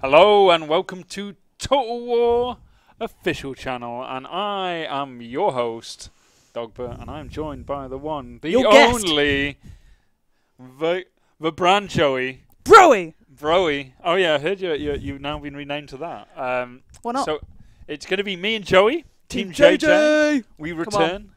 Hello and welcome to Total War official channel, and I am your host, Dogbert, and I am joined by the one, the only, the brand Joey. Broey. Oh yeah, I heard you've now been renamed to that. Why not? So it's going to be me and Joey, Team JJ. We return.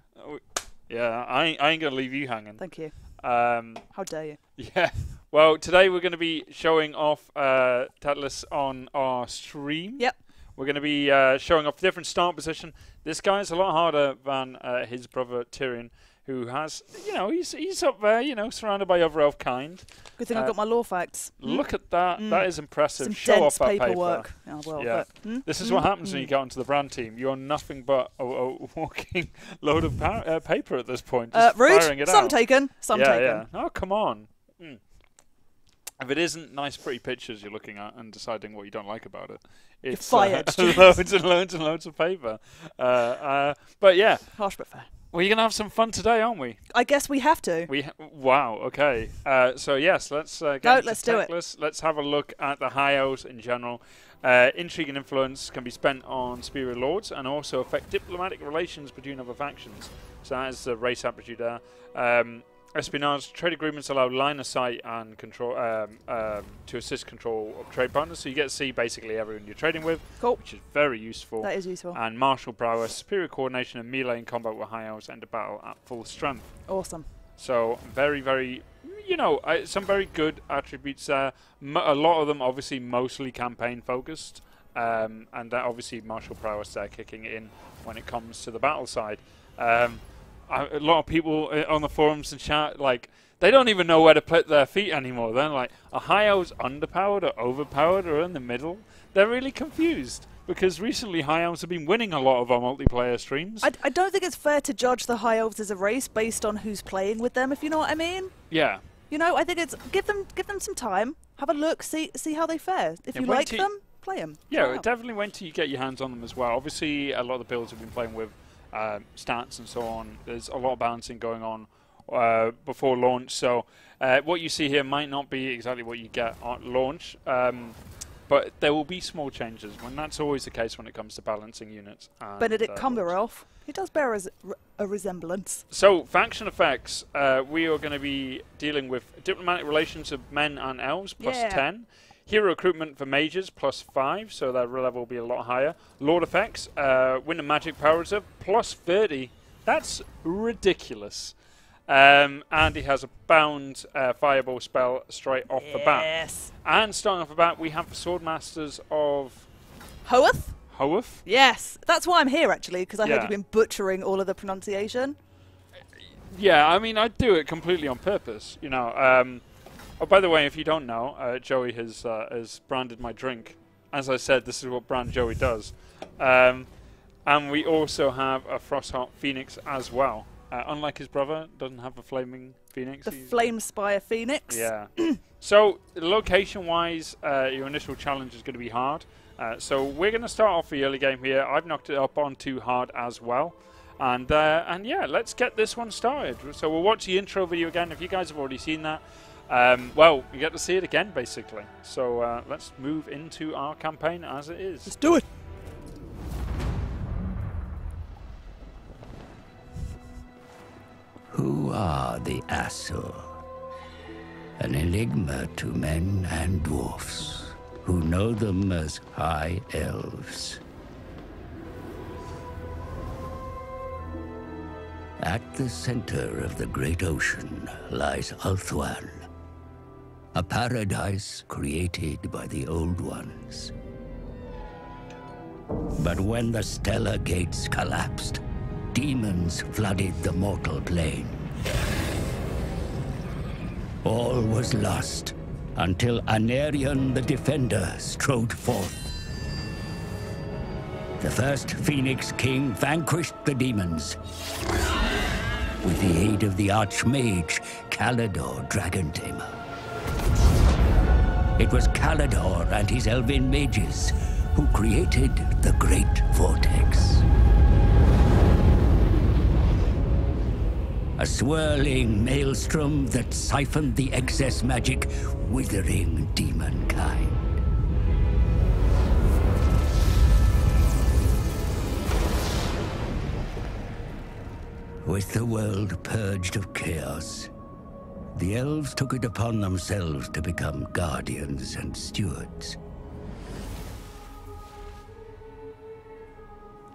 Yeah, I ain't going to leave you hanging. Thank you. How dare you? Yeah. Well, today we're going to be showing off Teclis on our stream. Yep. We're going to be showing off different start position. This guy is a lot harder than his brother Tyrion, who has, he's up there, surrounded by other elf kind. Good thing I got my law facts. Look at that. That is impressive. Some Show dense off that paperwork. paper. Oh, well, yeah. This is what happens when you get onto the brand team. You're nothing but a walking load of paper at this point. Just rude. firing it Some out. taken. Some taken. Yeah. Oh, come on. If it isn't nice, pretty pictures you're looking at and deciding what you don't like about it, it's fired. loads and loads and loads of paper. But yeah. Harsh but fair. We're going to have some fun today, aren't we? I guess we have to. Wow, okay. So yes, let's get into Teclis. Let's have a look at the high elves in general. Intrigue and influence can be spent on superior lords and also affect diplomatic relations between other factions. So that is the race aptitude there. Espionage trade agreements allow line of sight and control to assist control of trade partners. So you get to see basically everyone you're trading with, which is very useful. That is useful. And martial prowess, superior coordination, and melee in combat with high elves enter battle at full strength. Awesome. So very, very, some very good attributes there. A lot of them obviously mostly campaign focused, and obviously martial prowess there kicking in when it comes to the battle side. A lot of people on the forums and chat, they don't even know where to put their feet anymore. They're like, are high elves underpowered or overpowered or in the middle? They're really confused because recently high elves have been winning a lot of our multiplayer streams. I don't think it's fair to judge the high elves as a race based on who's playing with them, if you know what I mean. Yeah. I think it's give them some time, have a look, see how they fare. If you like them, play them. Yeah, definitely wait till you get your hands on them as well. Obviously, a lot of the builds we've been playing with stats and so on. There's a lot of balancing going on before launch, so what you see here might not be exactly what you get at launch, but there will be small changes, when that's always the case when it comes to balancing units. Benedict Cumberbatch, he does bear a resemblance. So, faction effects, we are going to be dealing with diplomatic relations of men and elves, plus 10. Hero recruitment for mages, plus 5, so their level will be a lot higher. Lord effects, wind and magic power reserve, plus 30. That's ridiculous. And he has a bound fireball spell straight off the bat. And starting off the bat, we have the Sword Masters of Hoeth? Yes. That's why I'm here, actually, because I heard you've been butchering all of the pronunciation. Yeah, I mean, I do it completely on purpose, Oh, by the way, if you don't know, Joey has branded my drink. As I said, this is what brand Joey does. And we also have a Frostheart Phoenix as well. Unlike his brother, doesn't have a Flaming Phoenix. The Flamespire Phoenix. Yeah. So, location-wise, your initial challenge is going to be hard. So we're going to start off the early game here. I've knocked it up on too hard as well. And yeah, let's get this one started. So we'll watch the intro video again. If you guys have already seen that, well, you get to see it again, basically. So let's move into our campaign as it is. Let's do it! Who are the Asur? An enigma to men and dwarfs, who know them as High Elves. At the center of the great ocean lies Ulthuan, a paradise created by the Old Ones. But when the stellar gates collapsed, demons flooded the mortal plane. All was lost until Anarion the Defender strode forth. The first Phoenix King vanquished the demons with the aid of the Archmage Calador Dragontamer. It was Calador and his elven mages who created the Great Vortex. A swirling maelstrom that siphoned the excess magic, withering demonkind. With the world purged of chaos, the elves took it upon themselves to become guardians and stewards.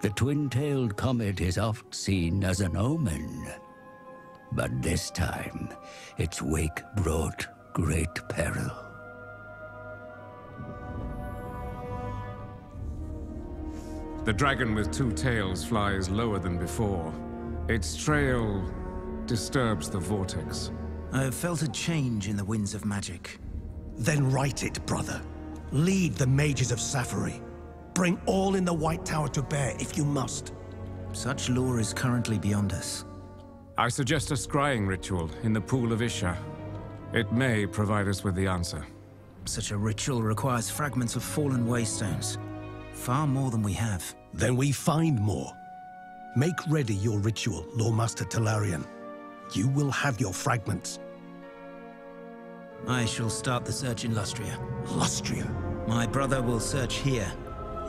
The twin-tailed comet is oft seen as an omen, but this time its wake brought great peril. The dragon with 2 tails flies lower than before. Its trail disturbs the vortex. I have felt a change in the winds of magic. Then write it, brother. Lead the mages of Safari. Bring all in the White Tower to bear if you must. Such lore is currently beyond us. I suggest a scrying ritual in the pool of Isha. It may provide us with the answer. Such a ritual requires fragments of fallen waystones. Far more than we have. Then we find more. Make ready your ritual, Lawmaster Talarian. You will have your fragments. I shall start the search in Lustria. Lustria? My brother will search here,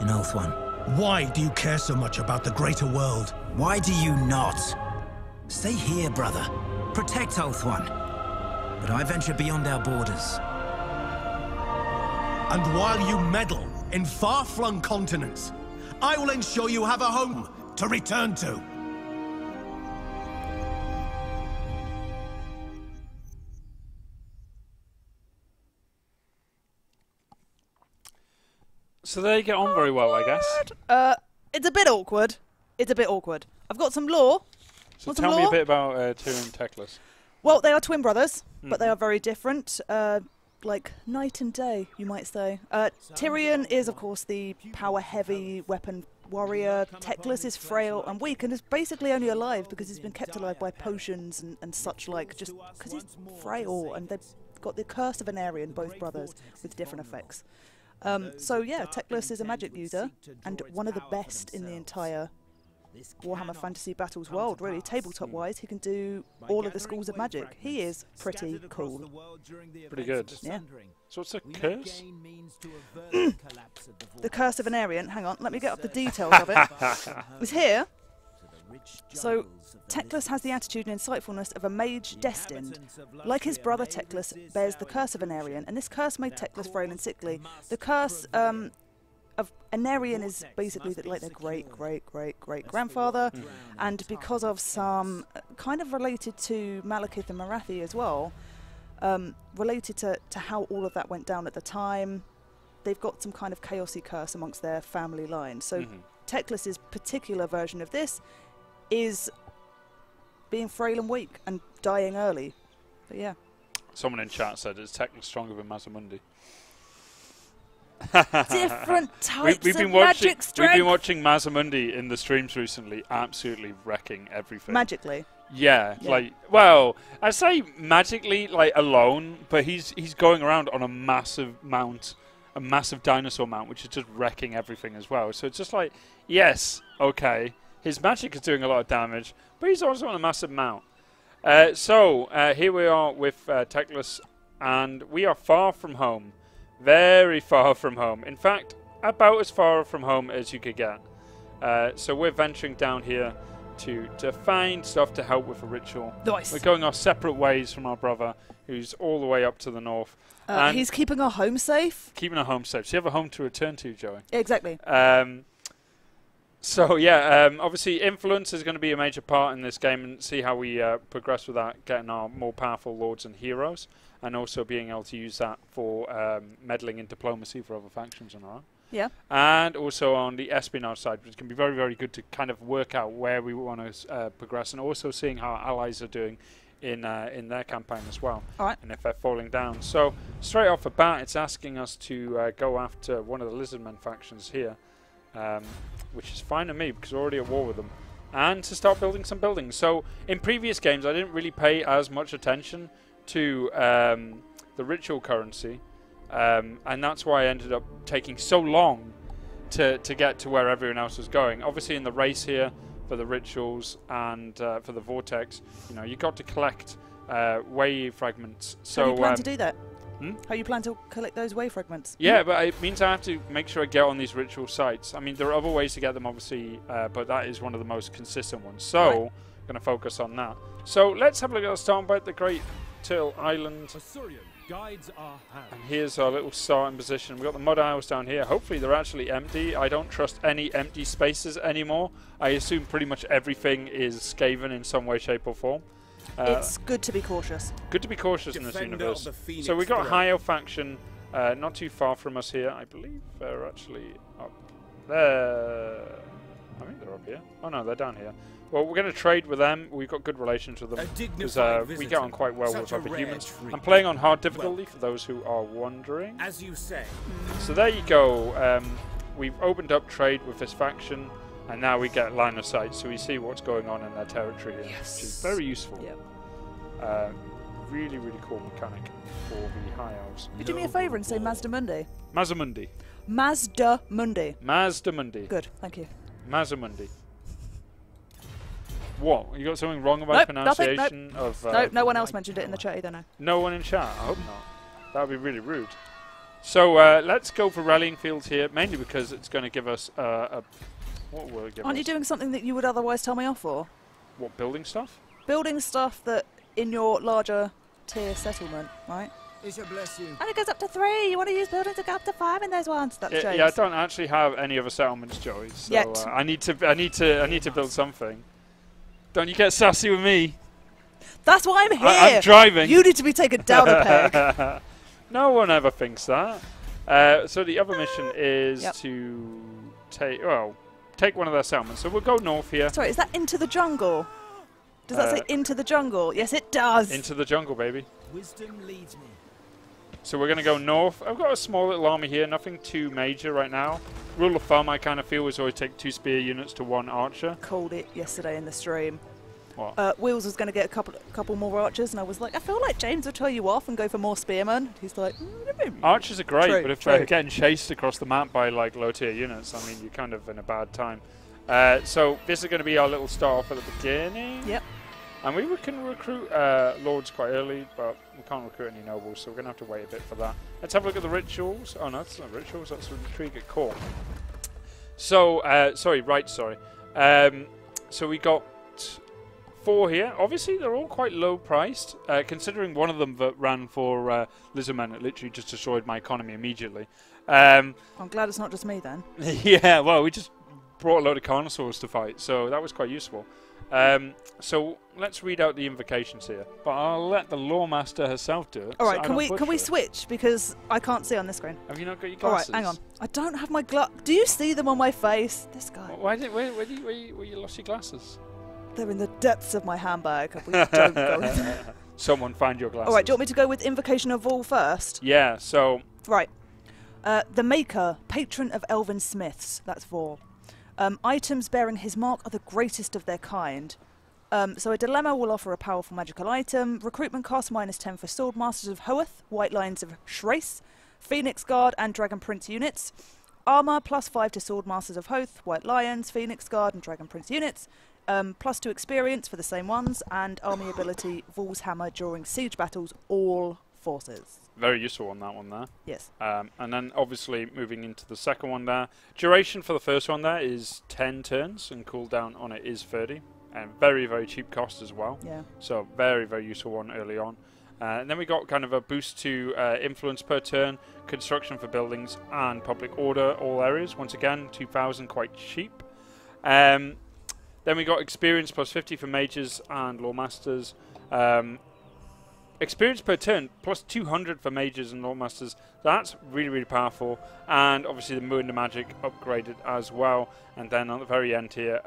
in Ulthuan. Why do you care so much about the greater world? Why do you not? Stay here, brother. Protect Ulthuan. But I venture beyond our borders. And while you meddle in far-flung continents, I will ensure you have a home to return to. So they get on very well, I guess. It's a bit awkward. It's a bit awkward. I've got some lore. So tell me a bit about Tyr and Teclis. Well, they are twin brothers, but they are very different. Like night and day, you might say. Tyrion is, of course, the power-heavy weapon warrior. Teclis is frail and weak and is basically only alive because he's been kept alive by potions and such like, just because he's frail, and they've got the curse of an Aryan, both brothers, with different effects. So yeah, Teclis is a magic user and one of the best in the entire Warhammer Fantasy Battles world, really. Tabletop-wise, he can do all of the schools of magic. He is pretty cool. Pretty good. Yeah. So what's the curse? The curse of an Aryan. Hang on, let me get up the details of it. It's here. So, Teclis has the attitude and insightfulness of a mage destined. Like his brother, Teclis bears the curse of an Aryan, and this curse made Teclis frail and sickly. The curse of an Aryan is basically like their great-great-great-great-grandfather, and because of some kind of related to Malekith and Marathi as well, related to how all of that went down at the time, they've got some kind of chaosy curse amongst their family line. So Teclis' particular version of this is being frail and weak and dying early. But yeah. Someone in chat said, is Teclis stronger than Mazamundi? Different types of magic strength. We've been watching Mazamundi in the streams recently, absolutely wrecking everything. Magically. Yeah, like, well, I say magically, like, alone, but he's going around on a massive mount, a massive dinosaur mount, which is just wrecking everything as well. So it's just like, yes, okay, his magic is doing a lot of damage, but he's also on a massive mount. So here we are with Teclis, and we are far from home. Very far from home. In fact, about as far from home as you could get. So we're venturing down here to find stuff to help with a ritual. Nice. We're going our separate ways from our brother, who's all the way up to the north. He's keeping our home safe. Keeping our home safe. So you have a home to return to, Joey. Exactly. So yeah, obviously influence is going to be a major part in this game, and see how we progress with that, getting our more powerful lords and heroes, and also being able to use that for meddling in diplomacy for other factions and all that. Yeah. And also on the espionage side, which can be very, very good to kind of work out where we want to progress, and also seeing how our allies are doing in their campaign as well. All right. And if they're falling down. So straight off the bat, it's asking us to go after one of the Lizardmen factions here, which is fine to me because we're already at war with them, and to start building some buildings. So in previous games, I didn't really pay as much attention to the ritual currency. And that's why I ended up taking so long to get to where everyone else was going. Obviously in the race here for the rituals and for the vortex, you know, you got to collect way fragments. So how do you plan to do that? How you plan to collect those way fragments? Yeah, but it means I have to make sure I get on these ritual sites. I mean, there are other ways to get them, obviously, but that is one of the most consistent ones. So going to focus on that. So let's have a look at our start by the Great Turtle Island. And here's our little starting position. We've got the mud isles down here. Hopefully they're actually empty. I don't trust any empty spaces anymore. I assume pretty much everything is Skaven in some way, shape or form. It's good to be cautious. Good to be cautious in this universe. So we've got a High Elf faction not too far from us here. I believe they're actually up there. I think they're up here. Oh no, they're down here. Well, we're going to trade with them. We've got good relations with them because we get on quite well with other humans. I'm playing on hard difficulty for those who are wondering. As you say. So there you go. We've opened up trade with this faction, and now we get line of sight, so we see what's going on in their territory, which is very useful. Yep. Really, really cool mechanic for the High Elves. Could you do me a favour and say Mazda Mundi? Mazamundi. Mazda Mundi. Mazda Mundi. Good, thank you. Mazamundi. What? You got something wrong about pronunciation of... no, no one else mentioned it in the chat either, no. No one in chat? I hope not. That would be really rude. So let's go for rallying fields here, mainly because it's going to give us what will it give Aren't us? you doing something that you would otherwise tell me off for? What, building stuff? Building stuff that in your larger tier settlement, right? It shall bless you. And it goes up to 3. You want to use buildings to go up to 5 in those ones. That's James. Yeah, I don't actually have any other settlements, Joey. So Yet. I need to build something. Don't you get sassy with me? That's why I'm here. I'm driving. You need to be taken down a peg. No one ever thinks that. So the other mission is to take one of their settlements. So we'll go north here. Sorry, is that into the jungle? Does that say into the jungle? Yes, it does. Into the jungle, baby. Wisdom leads me. So we're going to go north. I've got a small little army here, nothing too major right now. Rule of thumb, I kind of feel, is always take 2 spear units to 1 archer. Called it yesterday in the stream. What? Wheels was going to get a couple more archers, and I was like, I feel like James would tell you off and go for more spearmen. He's like, archers are great, true, but if true. they're getting chased across the map by like low tier units, I mean, you're kind of in a bad time. So this is going to be our little start off at the beginning. Yep. And we can recruit lords quite early, but we can't recruit any nobles, so we're going to have to wait a bit for that. Let's have a look at the rituals. Oh no, that's not rituals, that's intrigue at court. So, sorry. So we got 4 here. Obviously, they're all quite low priced, considering one of them that ran for Lizardmen, it literally just destroyed my economy immediately. I'm glad it's not just me then. Yeah, well, we just brought a load of carnosaurs to fight, so that was quite useful. So let's read out the invocations here, but I'll let the Lawmaster herself do it. All right, can we switch, because I can't see on this screen. Have you not got your All glasses? right, hang on. I don't have my Do you see them on my face? This guy. Where you lost your glasses? They're in the depths of my handbag. We don't go in there. Someone find your glasses. All right, do you want me to go with Invocation of All first? Yeah. So. Right. The Maker, patron of elven smiths. That's 4. Items bearing his mark are the greatest of their kind. So a dilemma will offer a powerful magical item. Recruitment cost -10 for Sword Masters of Hoeth, White Lions of Shrace, Phoenix Guard and Dragon Prince units. Armor +5 to Sword Masters of Hoeth, White Lions, Phoenix Guard and Dragon Prince units. +2 experience for the same ones. And army ability, Vol's Hammer during siege battles, all forces. Very useful on that one there. Yes. And then obviously moving into the second one there. Duration for the first one there is 10 turns and cooldown on it is 30. And very, very cheap cost as well. Yeah. So very, very useful one early on. And then we got kind of a boost to influence per turn, construction for buildings and public order, all areas. Once again, 2,000, quite cheap. Then we got experience +50 for mages and lawmasters. Experience per turn +200 for mages and lawmasters. That's really, really powerful. And obviously the Murder Magic upgraded as well. And then on the very end here,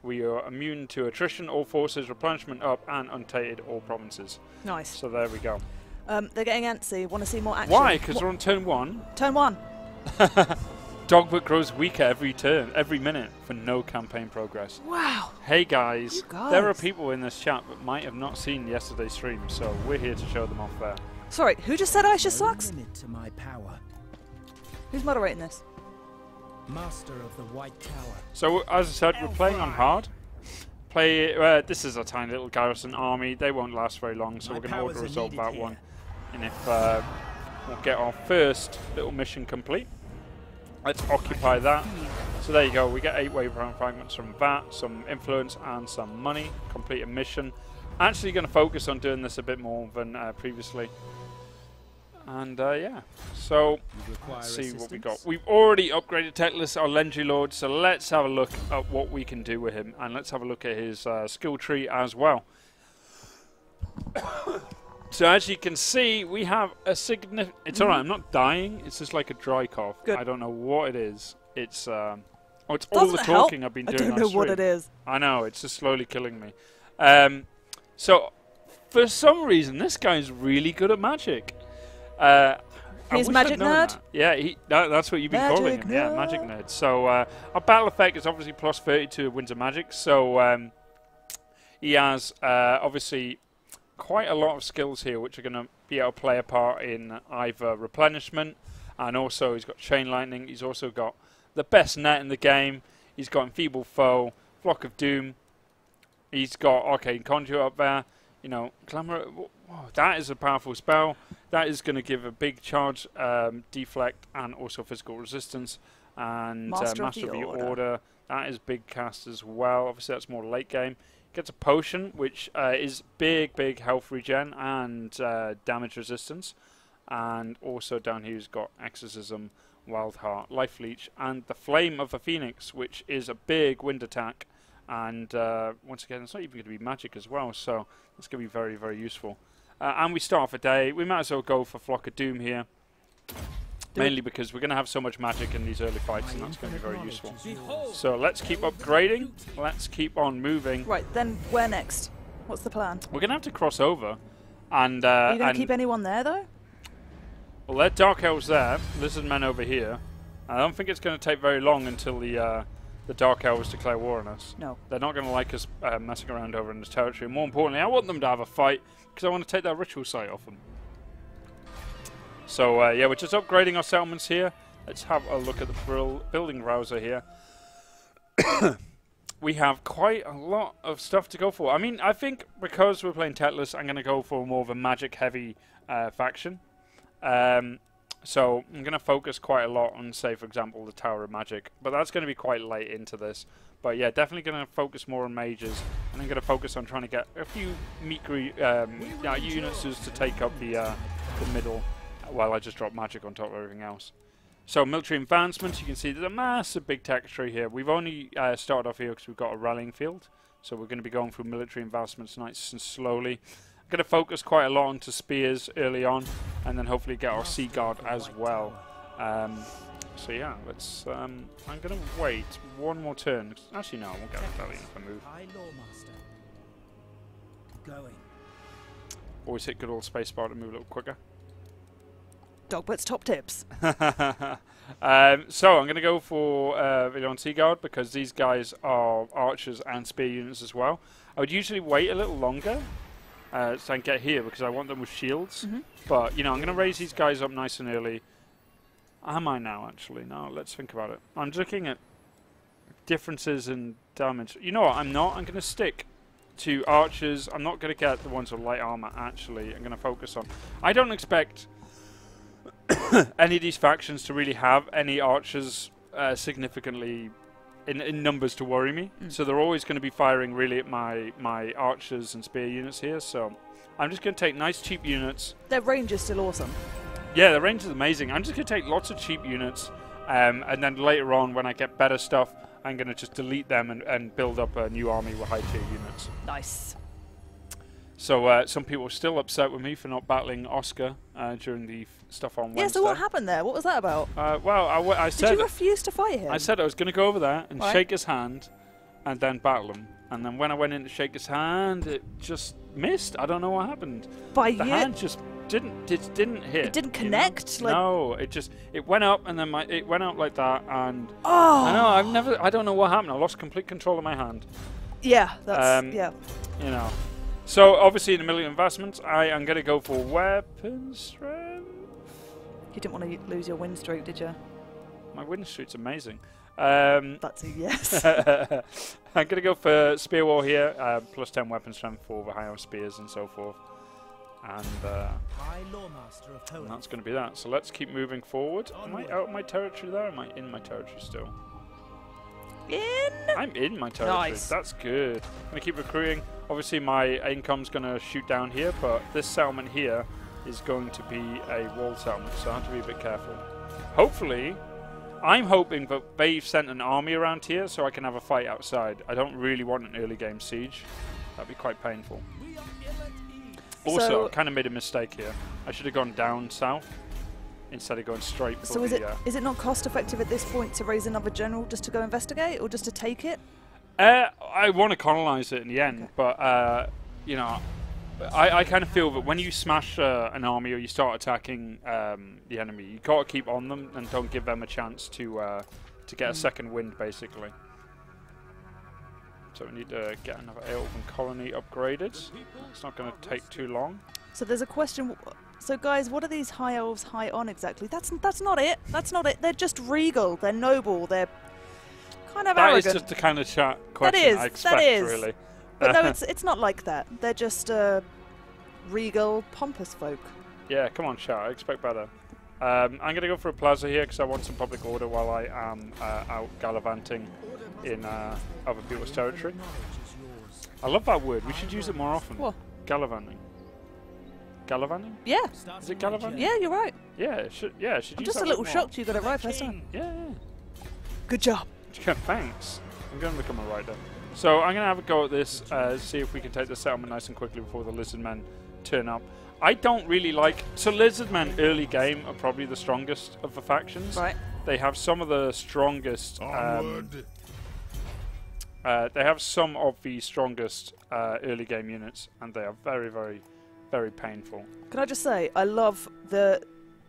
we are immune to attrition, all forces, replenishment up, and untainted all provinces. Nice. So there we go. They're getting antsy. Want to see more action? Why? Because we're on turn 1. Turn 1. Dogbook grows weaker every turn, every minute, for no campaign progress. Wow. Hey guys, You guys. there are people in this chat that might have not seen yesterday's stream, so we're here to show them off there. Sorry, who just said Aisha sucks? Limit to my power. Who's moderating this? Master of the White Tower. So as I said, we're playing on hard. This is a tiny little garrison army. They won't last very long, so we're going to auto resolve that one. And if we'll get our first little mission complete. Let's occupy that. So there you go. We get 8 waypoint fragments from that, some influence, and some money. Complete a mission. Actually going to focus on doing this a bit more than previously. And yeah, so let's see what we got. We've already upgraded Teclis, our legendary lord, so let's have a look at what we can do with him, and let's have a look at his skill tree as well. So as you can see, we have a significant... It's alright, I'm not dying, it's just like a dry cough. Good. I don't know what it is. It's oh, it's all the talking I've been doing. I don't know what it is. I know, it's just slowly killing me. So, for some reason, this guy's really good at magic. He's magic nerd? That. Yeah, that's what you've been calling him. Yeah, magic nerd. So our battle effect is obviously plus 30 to Winds of Magic. So he has obviously quite a lot of skills here, which are going to be able to play a part in either replenishment, and also he's got chain lightning. He's also got the best net in the game. He's got Enfeeble Foe, Flock of Doom. He's got Arcane Conjure up there. You know, Glamour. Whoa, that is a powerful spell. That is going to give a big charge, deflect, and also physical resistance. And Master of the Order. That is big cast as well. Obviously, that's more late game. Gets a potion, which is big health regen and damage resistance. And also down here, he's got Exorcism, Wild Heart, Life Leech, and the Flame of the Phoenix, which is a big wind attack. And once again, it's not even going to be magic as well, so it's going to be very useful. And we start off a day. We might as well go for Flock of Doom here, mainly because we're going to have so much magic in these early fights, and that's going to be very useful. So let's keep upgrading. Let's keep on moving. Right, then where next? What's the plan? We're going to have to cross over. And are you going to keep anyone there, though? Well, there are Dark Elves there, Lizardmen over here. I don't think it's going to take very long until the Dark Elves declare war on us. No. They're not going to like us messing around over in this territory. And more importantly, I want them to have a fight because I want to take that ritual site off them. So, yeah, we're just upgrading our settlements here. Let's have a look at the building browser here. We have quite a lot of stuff to go for. I mean, I think because we're playing Teclis, I'm going to go for more of a magic-heavy faction. So I'm going to focus quite a lot on, say, for example, the Tower of Magic. But that's going to be quite late into this. But yeah, definitely going to focus more on mages. And I'm going to focus on trying to get a few meagery units just to take up the middle, while I just drop magic on top of everything else. So military advancements, you can see there's a massive big territory here. We've only started off here because we've got a rallying field. So we're going to be going through military advancements nice and slowly. I'm going to focus quite a lot onto spears early on, and then hopefully get our Sea Guard as well. So yeah, let's. I'm going to wait one more turn. Actually, no, I won't get a rebellion if I move. Always hit good old spacebar to move a little quicker. Dogbut's top tips. So I'm going to go for Villion Sea Guard because these guys are archers and spear units as well. I would usually wait a little longer. So I can get here because I want them with shields. But, you know, I'm going to raise these guys up nice and early. Am I now, actually? No, let's think about it. I'm looking at differences in damage. You know what? I'm not. I'm going to stick to archers. I'm not going to get the ones with light armor, actually. I'm going to focus on... I don't expect any of these factions to really have any archers significantly... In numbers to worry me, so they're always going to be firing really at my archers and spear units here. So I'm just going to take nice cheap units. Their range is still awesome. Yeah, the range is amazing. I'm just going to take lots of cheap units, and then later on when I get better stuff, I'm going to just delete them and build up a new army with high tier units. Nice. So some people are still upset with me for not battling Oscar during the stuff on Wednesday. Yeah, so what happened there? What was that about? Well, I said... Did you refuse to fight him? I said I was going to go over there and shake his hand and then battle him. And then when I went in to shake his hand, it just missed. I don't know what happened. The hand just didn't hit. It didn't connect? You know? Like No, it went up and then it went up like that. And I don't know what happened. I lost complete control of my hand. Yeah, that's... yeah. You know... So, obviously, in the military investments, I am going to go for weapon strength. You didn't want to lose your win streak, did you? My win streak's amazing. That's a yes. I'm going to go for spear wall here, plus 10 weapon strength for the higher spears and so forth. And that's going to be that. So let's keep moving forward. Am I out of my territory there? Or am I in my territory still? in? I'm in my territory. Nice. That's good. I'm going to keep recruiting. Obviously, my income's going to shoot down here, but this settlement here is going to be a wall settlement, so I have to be a bit careful. Hopefully, I'm hoping that they've sent an army around here so I can have a fight outside. I don't really want an early game siege. That'd be quite painful. Also, So I kind of made a mistake here. I should have gone down south instead of going straight for So is it not cost effective at this point to raise another general just to go investigate or just to take it? I want to colonize it in the end, but you know, I kind of feel that when you smash an army or you start attacking the enemy, you got to keep on them and don't give them a chance to get a second wind, basically. So we need to get another elven colony upgraded. It's not going to take too long. So there's a question. So guys, what are these high elves high on exactly? That's not it. That's not it. They're just regal. They're noble. They're kind of arrogant. That is just the kind of chat question I expect, really. But no, it's not like that. They're just regal, pompous folk. Yeah, come on, chat. I expect better. I'm going to go for a plaza here because I want some public order while I am out gallivanting in other people's territory. I love that word. We should use it more often. What? Gallivanting. Gallivanting? Yeah. Is it gallivanting? Yeah, you're right. Yeah, it should. Yeah, should I'm use just that a little more. shocked you got it right first time. Yeah. Good job. Yeah, thanks. I'm going to become a writer. So I'm going to have a go at this, see if we can take the settlement nice and quickly before the Lizardmen turn up. I don't really like... So Lizardmen early game are probably the strongest of the factions. Right. They have some of the strongest... they have some of the strongest early game units, and they are very, very, very painful. Can I just say, I love the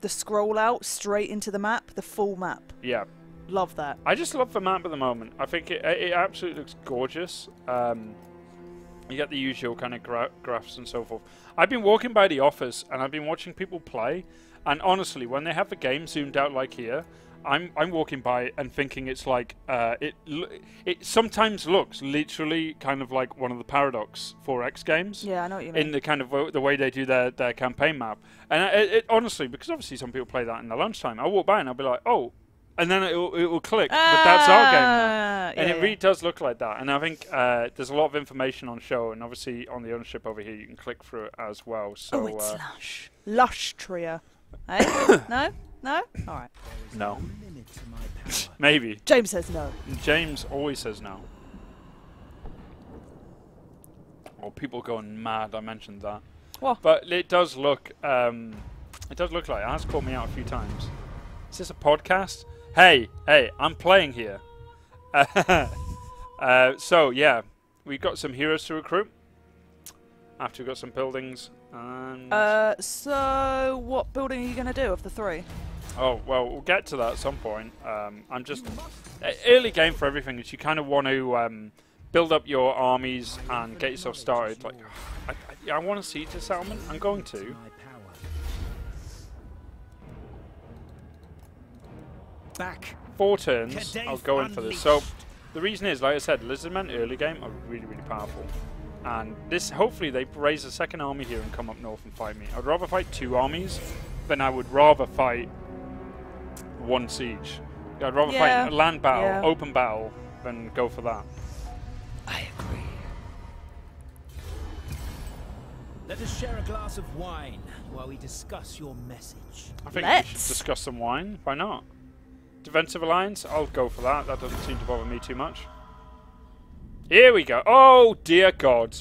scroll out straight into the map, the full map. Yeah. Love that. I just love the map at the moment. I think it absolutely looks gorgeous. You get the usual kind of graphs and so forth. I've been walking by the office and I've been watching people play, and honestly, when they have the game zoomed out like here, I'm walking by and thinking it's like it sometimes looks literally kind of like one of the Paradox 4X games. Yeah, I know what you mean. In the kind of the way they do their campaign map, and it honestly, because obviously some people play that in the lunchtime, I walk by and I'll be like, oh. And then it will click, but that's our game now. And it really does look like that. And I think there's a lot of information on show, and obviously on the ownership over here, you can click through it as well. So, it's lush. Lush tria. Eh? No? No? All right. No. Maybe. James says no. James always says no. Oh, people going mad, I mentioned that. What? But it does look, like it has caught me out a few times. Is this a podcast? Hey, I'm playing here. So, yeah, we've got some heroes to recruit. After we've got some buildings. And so what building are you going to do of the three? Oh, well, we'll get to that at some point. I'm just... early game for everything is you kind of want to build up your armies and get yourself started. Like, I want to siege a settlement. I'm going to. Back. 4 turns, I'll go in for this. So, the reason is, like I said, Lizardmen early game are really, really powerful. And this, hopefully, they raise a second army here and come up north and fight me. I'd rather fight 2 armies than I would rather fight 1 siege. I'd rather fight a land battle, open battle, than go for that. I agree. Let us share a glass of wine while we discuss your message. I think we should discuss some wine. Why not? Defensive alliance, I'll go for that. That doesn't seem to bother me too much. Here we go. Oh, dear God.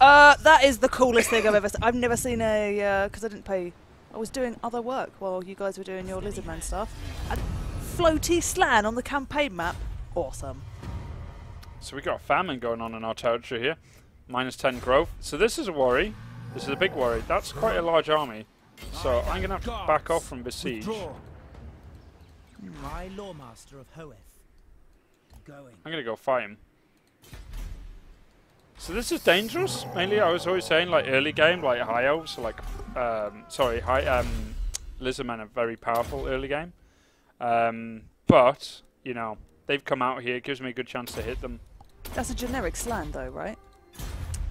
That is the coolest thing I've ever seen. I've never seen a... because I didn't pay... I was doing other work while you guys were doing your Lizardman stuff. And floaty slan on the campaign map. Awesome. So we got a famine going on in our territory here. -10 growth. So this is a worry. This is a big worry. That's quite a large army. So I'm going to have to back off from this siege. My Lawmaster of Hoeth. Going. I'm going to go fight him. So this is dangerous. Mainly, I was always saying, like early game, like high elves, so like, Lizardmen are very powerful early game. But you know, they've come out here. It gives me a good chance to hit them. That's a generic slan, though, right?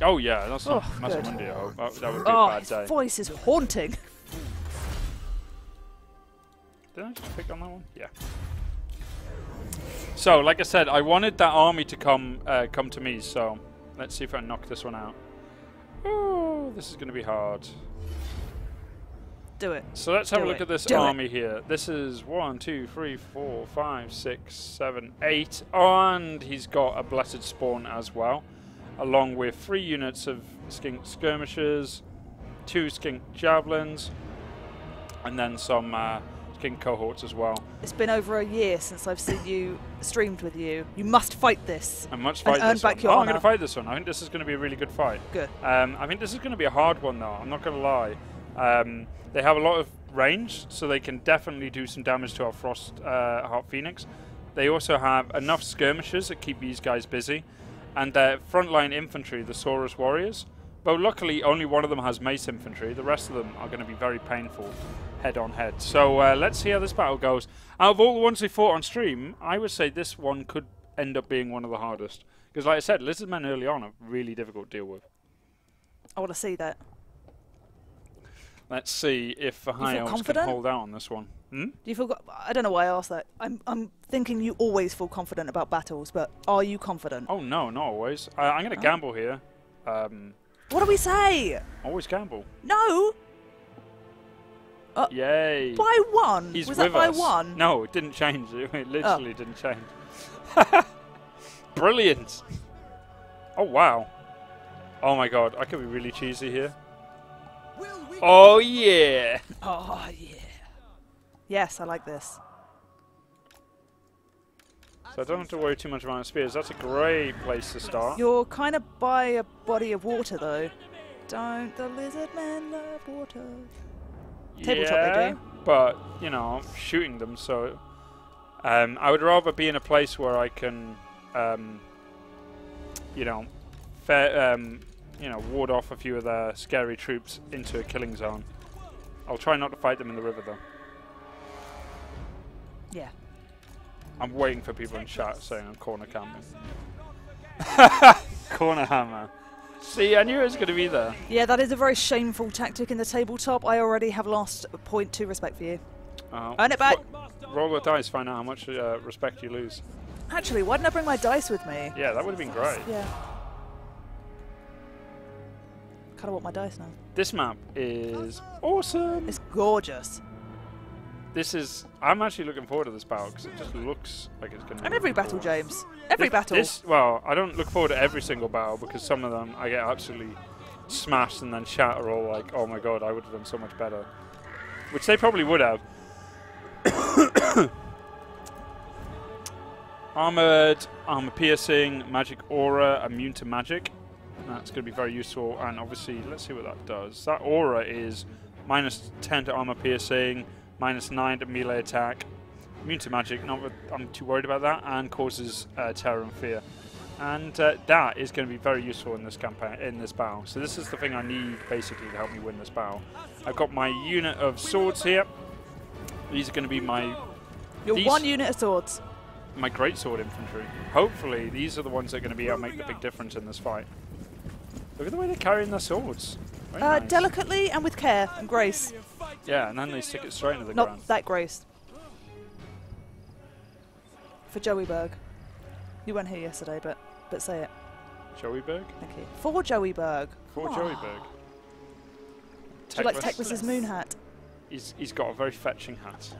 Oh yeah, that's not Mundio. That would be a bad day. His voice is haunting. Did I just pick on that one? Yeah. So, like I said, I wanted that army to come to me, so let's see if I can knock this one out. Oh, this is going to be hard. Do it. So let's have a look at this army it. here. This is 1, 2, 3, 4, 5, 6, 7, 8. And he's got a Blessed Spawn as well, along with 3 units of Skink Skirmishers, 2 Skink Javelins, and then some Skink Cohorts as well. It's been over a year since I've seen you streamed with you. You must fight this. I must fight earn this back one. your I'm honor. going to fight this one. I think this is going to be a really good fight. Good. I think this is going to be a hard one, though. I'm not going to lie. They have a lot of range, so they can definitely do some damage to our Frost Heart Phoenix. They also have enough skirmishers that keep these guys busy, and their frontline infantry, the Saurus Warriors. But luckily, only one of them has mace infantry. The rest of them are going to be very painful head-on-head. So let's see how this battle goes. Out of all the ones we fought on stream, I would say this one could end up being one of the hardest. Because like I said, Lizardmen early on are really difficult to deal with. I want to see that. Let's see if the High Elves can hold out on this one. Hmm? Do you feel? I don't know why I asked that. I'm thinking you always feel confident about battles, but are you confident? Oh no, not always. I'm going to gamble here. What do we say? Always gamble. No. Yay! By 1. He's Was with that by us. 1? No, it didn't change. It literally didn't change. Brilliant! Oh wow! Oh my god, I could be really cheesy here. Oh yeah! Oh yeah. Yes, I like this. So I don't have to worry too much about spears. That's a great place to start. You're kind of by a body of water, though. Don't the Lizardmen love water? Tabletop they do. But, you know, I'm shooting them, so... I would rather be in a place where I can, you know, ward off a few of their scary troops into a killing zone. I'll try not to fight them in the river, though. Yeah. I'm waiting for people in chat saying I'm corner camping. Corner hammer. See, I knew it was going to be there. Yeah, that is a very shameful tactic in the tabletop. I already have lost a point to respect for you. Earn it back. Roll the dice, find out how much respect you lose. Actually, why didn't I bring my dice with me? Yeah, that would have been great. Yeah. Kind of want my dice now. This map is awesome. It's gorgeous. This is... I'm actually looking forward to this battle because it just looks like it's going to be... And every battle, James. Every battle. Well, I don't look forward to every single battle because some of them I get absolutely smashed and then chat are all like, oh my god, I would have done so much better. Which they probably would have. Armored, armor piercing, magic aura, immune to magic. That's going to be very useful. And obviously, let's see what that does. That aura is -10 to armor piercing, -9 to melee attack, immune to magic. Not that I'm too worried about that, and causes terror and fear. And that is going to be very useful in this campaign, in this battle. So this is the thing I need basically to help me win this battle. I've got my unit of swords here. These are going to be my... Your one unit of swords. My greatsword infantry. Hopefully these are the ones that are going to be able to make the big difference in this fight. Look at the way they're carrying their swords. Very nice. Delicately and with care and grace. Yeah, and then they stick it straight into the Not ground. that grace. For Joeyberg. You weren't here yesterday, but say it. Joeyberg? Thank you. For Joeyberg. For Joeyberg. Do you like Teclis' moon hat? He's got a very fetching hat.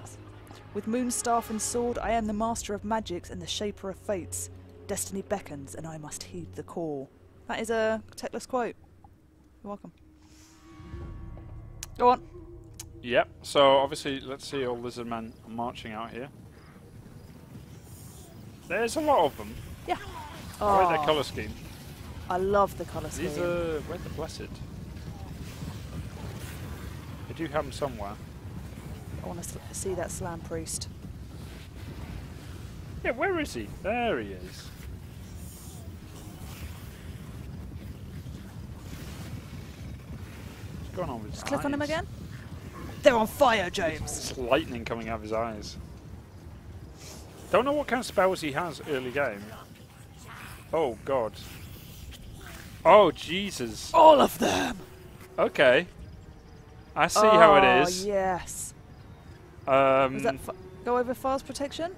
With moon staff and sword, I am the master of magics and the shaper of fates. Destiny beckons, and I must heed the call. That is a Teclis quote. You're welcome. Go on. Yep. So obviously, let's see all Lizardmen marching out here. There's a lot of them. Yeah. I like their colour scheme. I love the colour scheme. These are... Where's the Blessed? They do have them somewhere. I want to see that Slam Priest. Yeah, where is he? There he is. What's going on with his Just click on him eyes? again. They're on fire, James. There's lightning coming out of his eyes. Don't know what kind of spells he has early game. Oh, God. Oh, Jesus. All of them. Okay. I see how it is. Oh, yes. Was that go over fire's protection?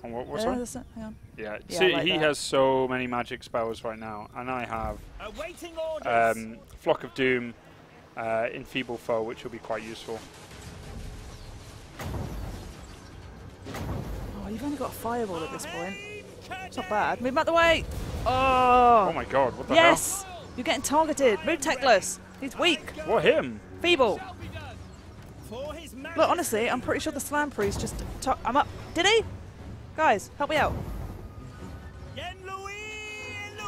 On what was that? Hang on. Yeah. Yeah, See, like he that. has so many magic spells right now, and I have Awaiting orders. Flock of Doom, Enfeeble Foe, which will be quite useful. Oh, you've only got a fireball at this point. It's not bad. Move him out the way. Oh. Oh my god, what the Yes. You're getting targeted. Move Teclis. He's weak. hell? What hit him? Feeble. For his majesty. Look, honestly, I'm pretty sure the Slam Priest just... I'm up. Did he? Guys, help me out. Yen Louis.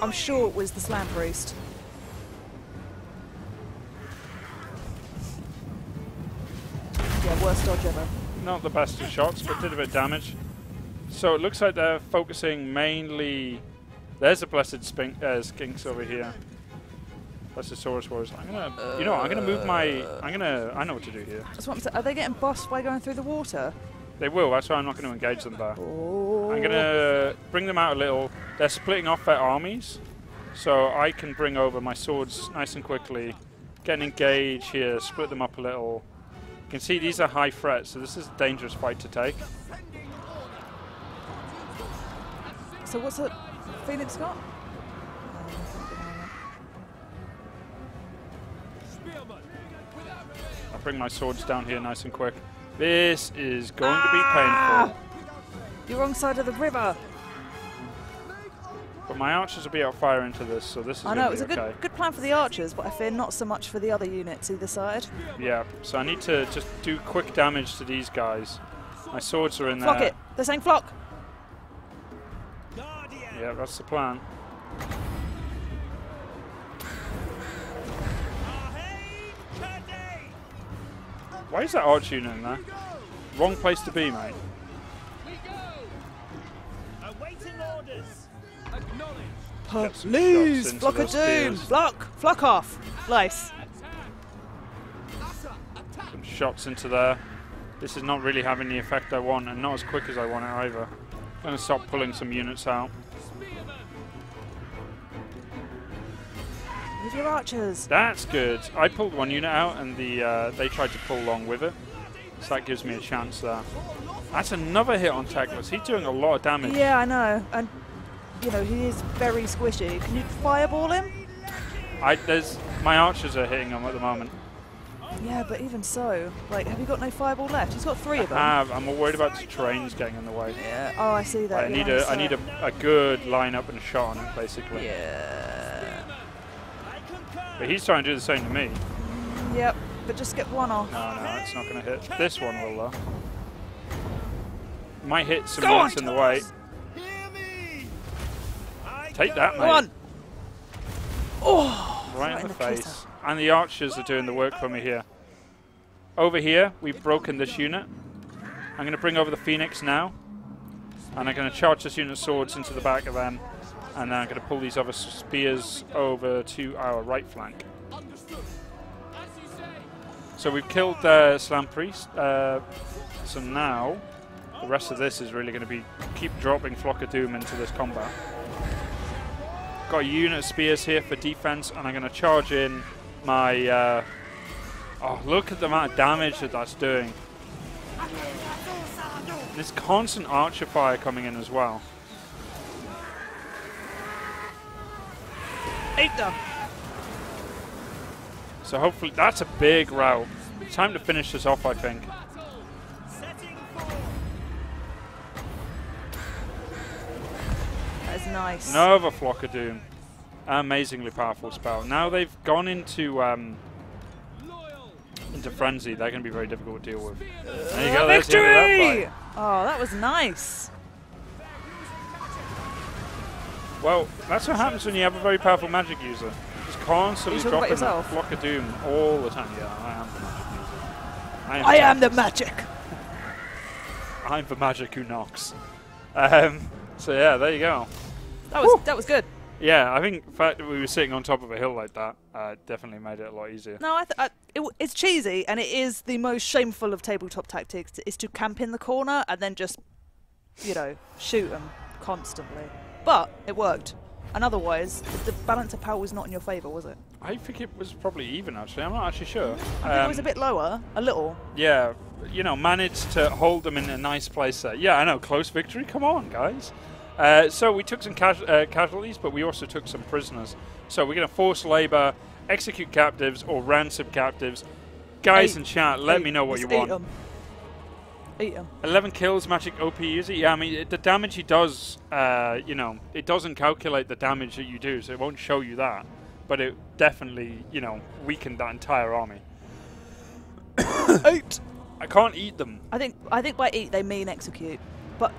I'm sure it was the Slam Priest. Yeah, worst dodge ever. Not the best of shots, but did a bit of damage. So it looks like they're focusing mainly... There's a Blessed Skinks over here. Blessosaurus Wars. I'm gonna... you know what, I'm gonna move my... I know what to do here. That's what I'm saying. Are they getting bossed by going through the water? They will, that's why I'm not going to engage them there. Oh. I'm going to bring them out a little. They're splitting off their armies, so I can bring over my swords nice and quickly, get an engage here, split them up a little. You can see these are high threats, so this is a dangerous fight to take. So what's the Phoenix got? I'll bring my swords down here nice and quick. This is going to be painful. You're wrong side of the river. But my archers will be able to fire into this, so this is I going know, to it was be a okay. good plan for the archers, but I fear not so much for the other units either side. Yeah, so I need to just do quick damage to these guys. My swords are in Flock there. it. They're saying flock. Guardian. Yeah, that's the plan. Why is that arch unit in there? Wrong place to be, mate. Awaiting orders. Get some Please, shots into flock of those doom. spears. Flock off. Nice. Some shots into there. This is not really having the effect I want, and not as quick as I want it either. I'm going to stop pulling some units out. Move your archers. That's good. I pulled one unit out, and they tried to pull along with it. So that gives me a chance there. That's another hit on Teclis. He's doing a lot of damage. Yeah, I know. And, you know, he is very squishy. Can you fireball him? My archers are hitting him at the moment. Yeah, but even so, like, have you got no fireball left? He's got 3 of them. I'm more worried about the trains getting in the way. Yeah. Oh, I see that. I need a good lineup and a shot on it, basically. Yeah. But he's trying to do the same to me. Yep. But just get one off. No, it's not going to hit. This one will, though. Might hit some Go units on. in the way. Hear me. Take that, Go mate. on. Oh. Right in the face. clitter. And the archers are doing the work for me here. Over here, we've broken this unit. I'm going to bring over the Phoenix now. And I'm going to charge this unit of swords into the back of them. And then I'm going to pull these other spears over to our right flank. So we've killed the Slam Priest. So now, the rest of this is really going to be keep dropping Flock of Doom into this combat. Got a unit of spears here for defense, and I'm going to charge in my... oh, look at the amount of damage that that's doing. There's constant archer fire coming in as well. 8 done. So hopefully that's a big rout. Time to finish this off, I think. Setting forth. That is nice. Another Flock of Doom. Amazingly powerful spell. Now they've gone into Frenzy. They're going to be very difficult to deal with. There you go. There's the end of that Victory! fight. Oh, that was nice. Well, that's what happens when you have a very powerful magic user. Just constantly Are you talking about dropping that yourself? Flock of Doom all the time. Yeah, I am the magic user. I am the magic. I'm the magic who knocks. So yeah, there you go. That was good. Yeah, I think the fact that we were sitting on top of a hill like that definitely made it a lot easier. No, it's cheesy, and it is the most shameful of tabletop tactics. Is to camp in the corner and then just, you know, shoot them constantly. But it worked. And otherwise, the balance of power was not in your favour, was it? I think it was probably even, actually. I'm not actually sure. I think it was a bit lower, a little. Yeah, you know, managed to hold them in a nice place there. Yeah, I know, close victory. Come on, guys. So we took some casualties, but we also took some prisoners. So we're going to force labor, execute captives, or ransom captives. Guys in chat, let me know what you want. Eat them. 11 kills, magic OP user. Yeah, I mean, the damage he does, you know, it doesn't calculate the damage that you do, so it won't show you that. But it definitely, you know, weakened that entire army. Eat. I can't eat them. I think by eat they mean execute. But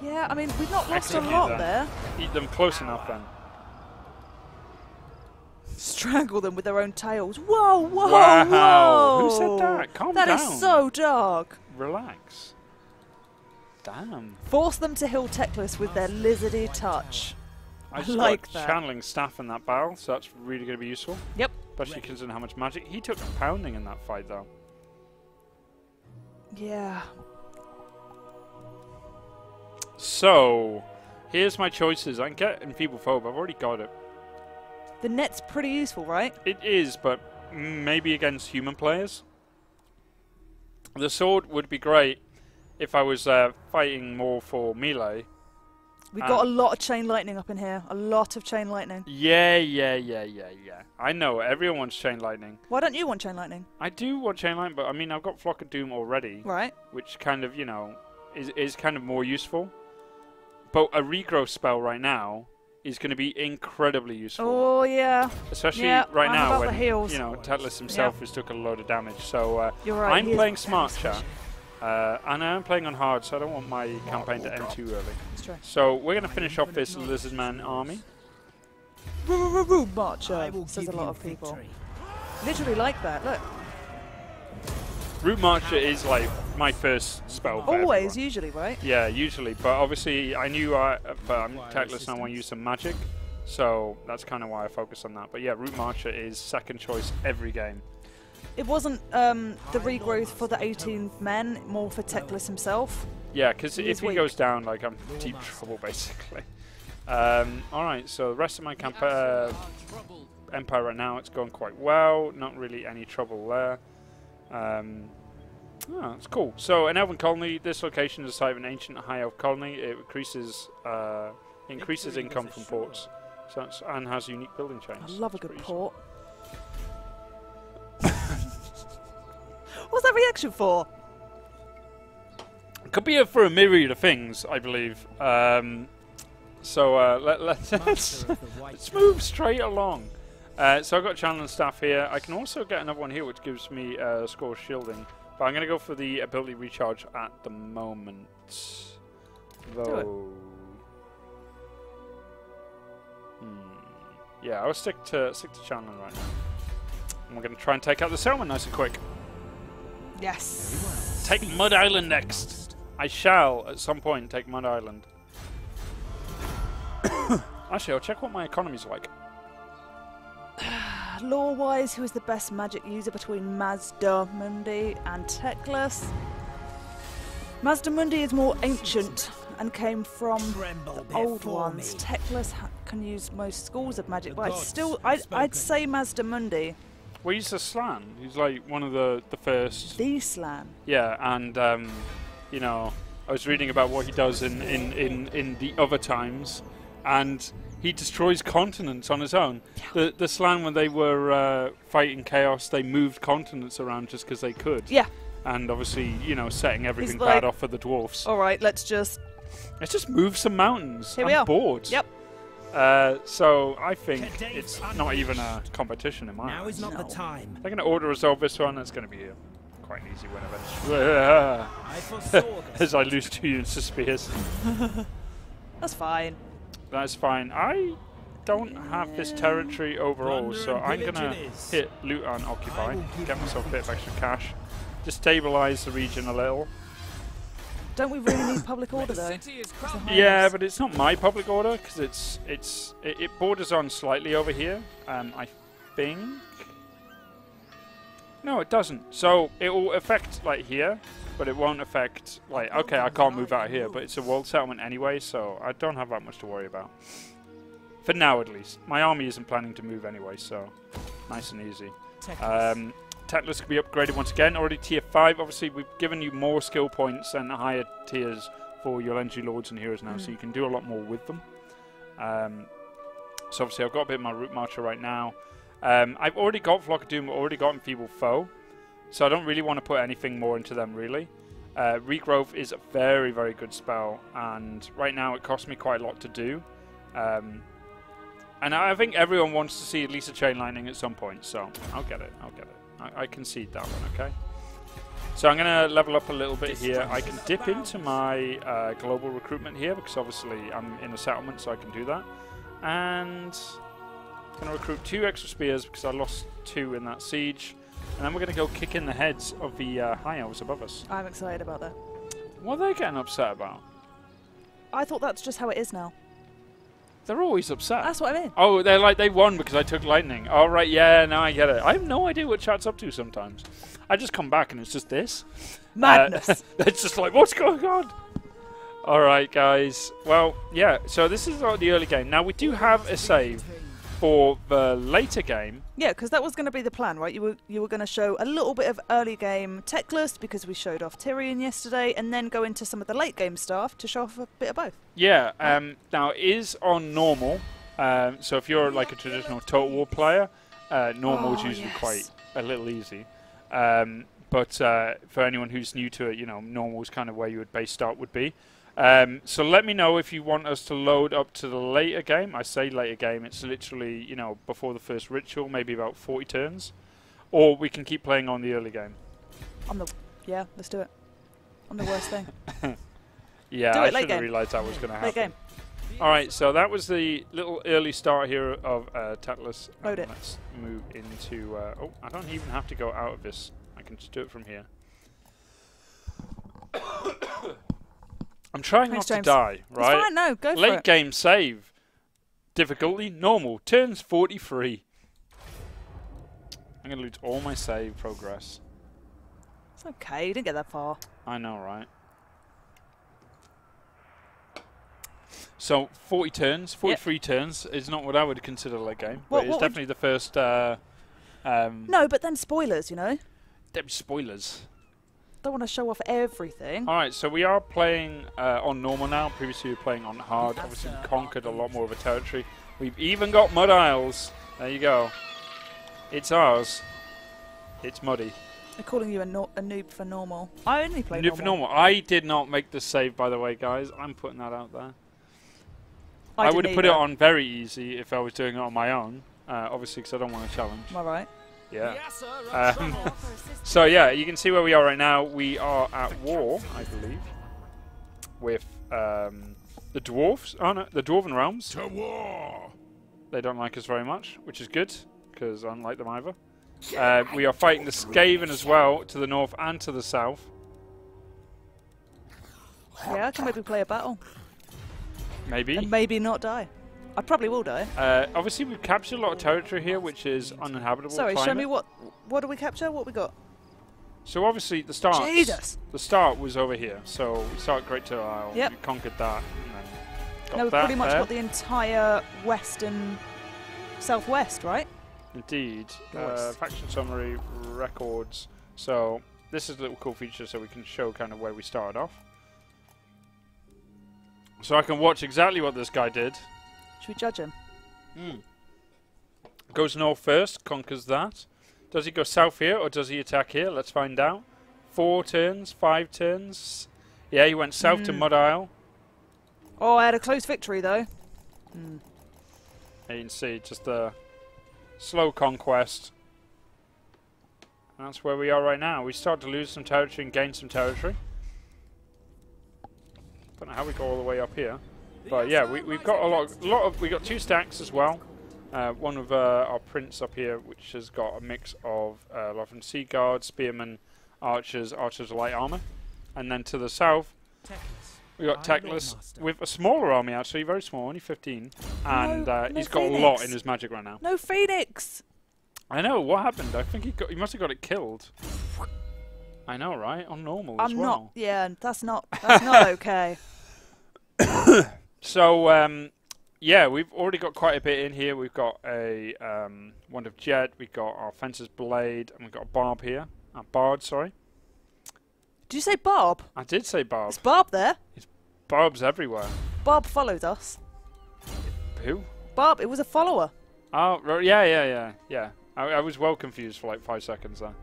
yeah, I mean we've not lost Execute a lot them. there. Eat them close enough then. Strangle them with their own tails. Whoa, whoa, Wow. whoa! Who said that? Calm That down. is so dark. Relax. Damn. Force them to heal Teclis with their lizardy touch. I just like got that. channeling staff in that battle, so that's really going to be useful. Yep. Especially considering how much magic. He took a pounding in that fight, though. Yeah. So, here's my choices. I can get Enfeeble Foe, but I've already got it. The net's pretty useful, right? It is, but maybe against human players. The sword would be great if I was fighting more for melee. We've got a lot of chain lightning up in here. A lot of chain lightning. Yeah. I know, everyone wants Chain Lightning. Why don't you want chain lightning? I do want Chain Lightning, but I mean, I've got Flock of Doom already. Right. Which kind of, you know, is kind of more useful. But a regrowth spell right now is going to be incredibly useful. Oh, yeah. Especially right I'm now about when, the heals. you know, Teclis himself has took a load of damage. So You're right, I'm playing smart, chat. And I am playing on hard, so I don't want my campaign to end too early. That's true. So we're going to finish off this Lizardman army. Marcher, says a lot of people. Literally like that, look. Root Marcher is like my first spell for Always, everyone. usually, right? Yeah, usually. But obviously, I knew but I'm Teclis and I want to use some magic. So that's kind of why I focus on that. But yeah, Root Marcher is second choice every game. It wasn't the regrowth for the 18 men, more for Teclis himself. Yeah, because He if is he weak. goes down, like, I'm in deep trouble, basically. Alright, so the rest of my empire right now, it's going quite well. Not really any trouble there. That's cool. So, an elven colony. This location is the site of an ancient high elf colony. It increases income from ports. So that's, and has unique building chains. I love a That's good pretty port. What's that reaction for? Could be for a myriad of things, I believe. Let's move straight along. So I've got channeling staff here. I can also get another one here, which gives me a score of shielding. But I'm going to go for the ability recharge at the moment. Though. Yeah, I'll stick to channeling right now. And we're going to try and take out the settlement nice and quick. Yes. Take Mud Island next. I shall, at some point, take Mud Island. Actually, I'll check what my economy's like. Lore-wise, who is the best magic user between Mazdamundi and Teclis? Mazdamundi is more ancient and came from the old ones. Teclis can use most schools of magic, but I'd say Mazdamundi. Well, he's a Slan. He's like one of the first. The Slan. Yeah, and you know, I was reading about what he does in the other times, and he destroys continents on his own. Yeah. The Slan, when they were fighting chaos, they moved continents around just because they could. Yeah. And obviously, you know, setting everything like, bad off for the dwarfs. All right, let's just move some mountains. Here we are. Bored. Yep. So I think it's not even a competition in my eyes. Now is not the time. They're going to auto-resolve this one. It's going to be quite an easy win eventually. As I lose 2 units of spears. That's fine. That's fine. I don't have this territory overall, so I'm going to hit loot and occupy. Get myself a bit of extra cash. Destabilize the region a little. Don't we really need public order though? Yeah, but it's not my public order because it borders on slightly over here. I think. No, it doesn't. So it will affect like here, but it won't affect like. Okay, I can't move out here, but it's a world settlement anyway, so I don't have that much to worry about. For now, at least. My army isn't planning to move anyway, so nice and easy. Teclis can be upgraded once again. Already tier 5. Obviously, we've given you more skill points and higher tiers for your legendary lords and heroes now, so you can do a lot more with them. So obviously, I've got a bit of my Root Marcher right now. I've already got Flock of Doom, already got Enfeebled Foe, so I don't really want to put anything more into them, really. Regrowth is a very, very good spell, and right now it costs me quite a lot to do. And I think everyone wants to see at least a Chain Lightning at some point, so I'll get it, I'll get it. I concede that one, okay? So I'm going to level up a little bit here. I can dip into my global recruitment here, because obviously I'm in a settlement, so I can do that. And I'm going to recruit 2 extra spears, because I lost 2 in that siege. And then we're going to go kick in the heads of the High Elves above us. I'm excited about that. What are they getting upset about? I thought that's just how it is now. They're always upset. That's what I mean. Oh, they're like, they won because I took lightning. Oh, right, yeah, now I get it. I have no idea what chat's up to sometimes. I just come back and it's just this. Madness. It's just like, what's going on? All right, guys. Well, yeah, so this is the early game. Now, we do have a save for the later game. Yeah, because that was going to be the plan, right? You were going to show a little bit of early game Teclis because we showed off Tyrion yesterday, and then go into some of the late game stuff to show off a bit of both. Yeah. Now it is on normal. So if you're like a traditional Total War player, normal is usually quite a little easy. But for anyone who's new to it, you know, normal is kind of where your base start would be. So let me know if you want us to load up to the later game. I say later game, it's literally, you know, before the first ritual, maybe about 40 turns. Or we can keep playing on the early game. Yeah, let's do it. On the worst thing. Yeah, I should have realised that was going to happen. Late game. Alright, so that was the little early start here of Teclis. Load it. Let's move into... oh, I don't even have to go out of this. I can just do it from here. I'm trying not to die, right? It's fine, no, go for it. Late game save. Difficulty, normal. Turns 43. I'm going to lose all my save progress. It's okay, you didn't get that far. I know, right? So, 40 turns, 43 turns is not what I would consider late game. But it's definitely the first... no, but then spoilers, you know? Them spoilers. Don't want to show off everything. Alright, so we are playing on normal now. Previously we were playing on hard. Obviously we conquered a lot more of a territory. We've even got Mud Isles. There you go. It's ours. It's muddy. They're calling you a noob for normal. I only play noob for normal. I did not make the save, by the way, guys. I'm putting that out there. I would have put it on very easy if I was doing it on my own. Obviously, because I don't want to challenge. Am I right? Yeah. So yeah, you can see where we are right now. We are at war, I believe, with the dwarves. Oh no, the Dwarven realms. To war! They don't like us very much, which is good, because I don't like them either. We are fighting the Skaven as well, to the north and to the south. Yeah, I can maybe play a battle. Maybe. And maybe not die. I probably will die. Obviously, we've captured a lot of territory here, which is uninhabitable. Sorry, climate. show me what do we capture? What we got? So obviously, the start. Jesus. The start was over here. So we start Great Turtle Isle. Yep. We conquered that. No, we've pretty much got the entire western southwest, right? Indeed. Faction summary, records. So this is a little cool feature, so we can show kind of where we started off. So I can watch exactly what this guy did. Should we judge him? Goes north first, conquers that. Does he go south here, or does he attack here? Let's find out. 4 turns, 5 turns. Yeah, he went south to Mud Isle. Oh, I had a close victory, though. You can see, just a slow conquest. That's where we are right now. We start to lose some territory and gain some territory. Don't know how we go all the way up here. But yeah, we've got a lot of we got 2 stacks as well. One with our prince up here, which has got a mix of a lot of sea guards, spearmen, archers with light armor, and then to the south we got Teclis with a smaller army, actually very small, only 15, and he's got a lot in his magic right now. No Phoenix. I know what happened. I think he must have got it killed. I know, right? On normal as well. Yeah, that's not okay. So, yeah, we've already got quite a bit in here. We've got a wand of jet, we've got our fencer's blade, and we've got a barb here. A bard, sorry. Did you say Barb? I did say barb. Is Barb there? Barbs everywhere. Barb followed us. Who? Barb, it was a follower. Oh, yeah. I was well confused for like 5 seconds there.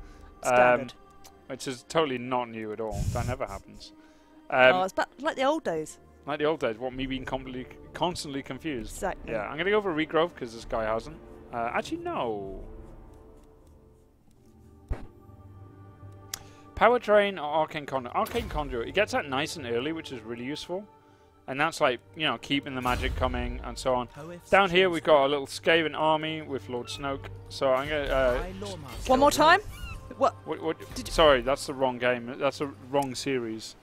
Standard. Which is totally not new at all. That never happens. Oh, it's like the old days. Like the old days. What, me being constantly confused? Exactly. Yeah, I'm going to go for regrowth because this guy hasn't. Actually, no. Power Drain or Arcane Conduit? Arcane Conduit, it gets out nice and early, which is really useful. And that's like, you know, keeping the magic coming and so on. Down here we've got a little Skaven army with Lord Snoke. So I'm going to... One more time? What? Sorry, that's the wrong game. That's the wrong series.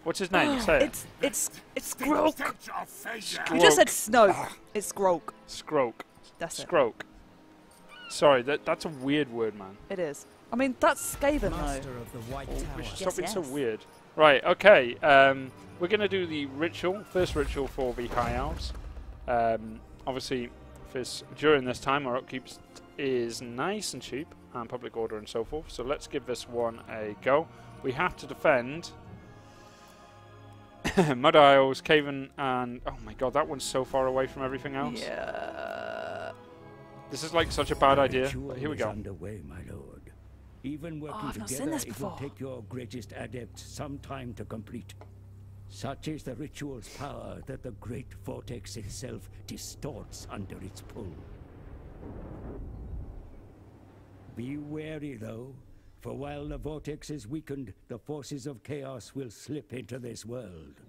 What's his name? Say it. It's Skroke. You just said Snoke. It's Skroke. Skroke. That's it. Skroke. Sorry, that's a weird word, man. It is. I mean, that's Skaven, though. Stop being so weird. Right, okay. We're going to do the ritual, first ritual for the High Elves. Obviously, during this time, our upkeep is nice and cheap, and public order and so forth. So let's give this one a go. We have to defend Mud Isles, Caven, and... Oh my god, that one's so far away from everything else. Yeah. This is like such a bad idea. But here we go. Underway, my lord. Even working I've not seen together, this it will before. take your greatest adept some time to complete. Such is the ritual's power that the great vortex itself distorts under its pull. Be wary, though, for while the vortex is weakened, the forces of chaos will slip into this world.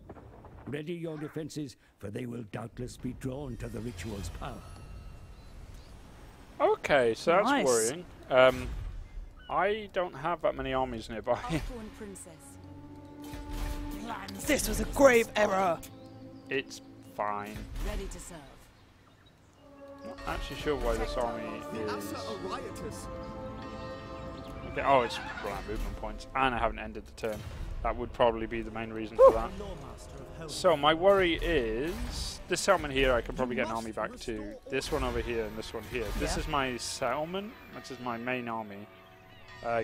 Ready your defenses, for they will doubtless be drawn to the ritual's power. Okay, so that's Nice. worrying. I don't have that many armies nearby. This was a grave error. It's fine. Ready to serve. Not actually sure why this army is... Okay, oh, it's right, movement points, and I haven't ended the turn. That would probably be the main reason for that. So my worry is this settlement here. I can probably get an army back to. This one over here and this one here. This is my settlement. This is my main army.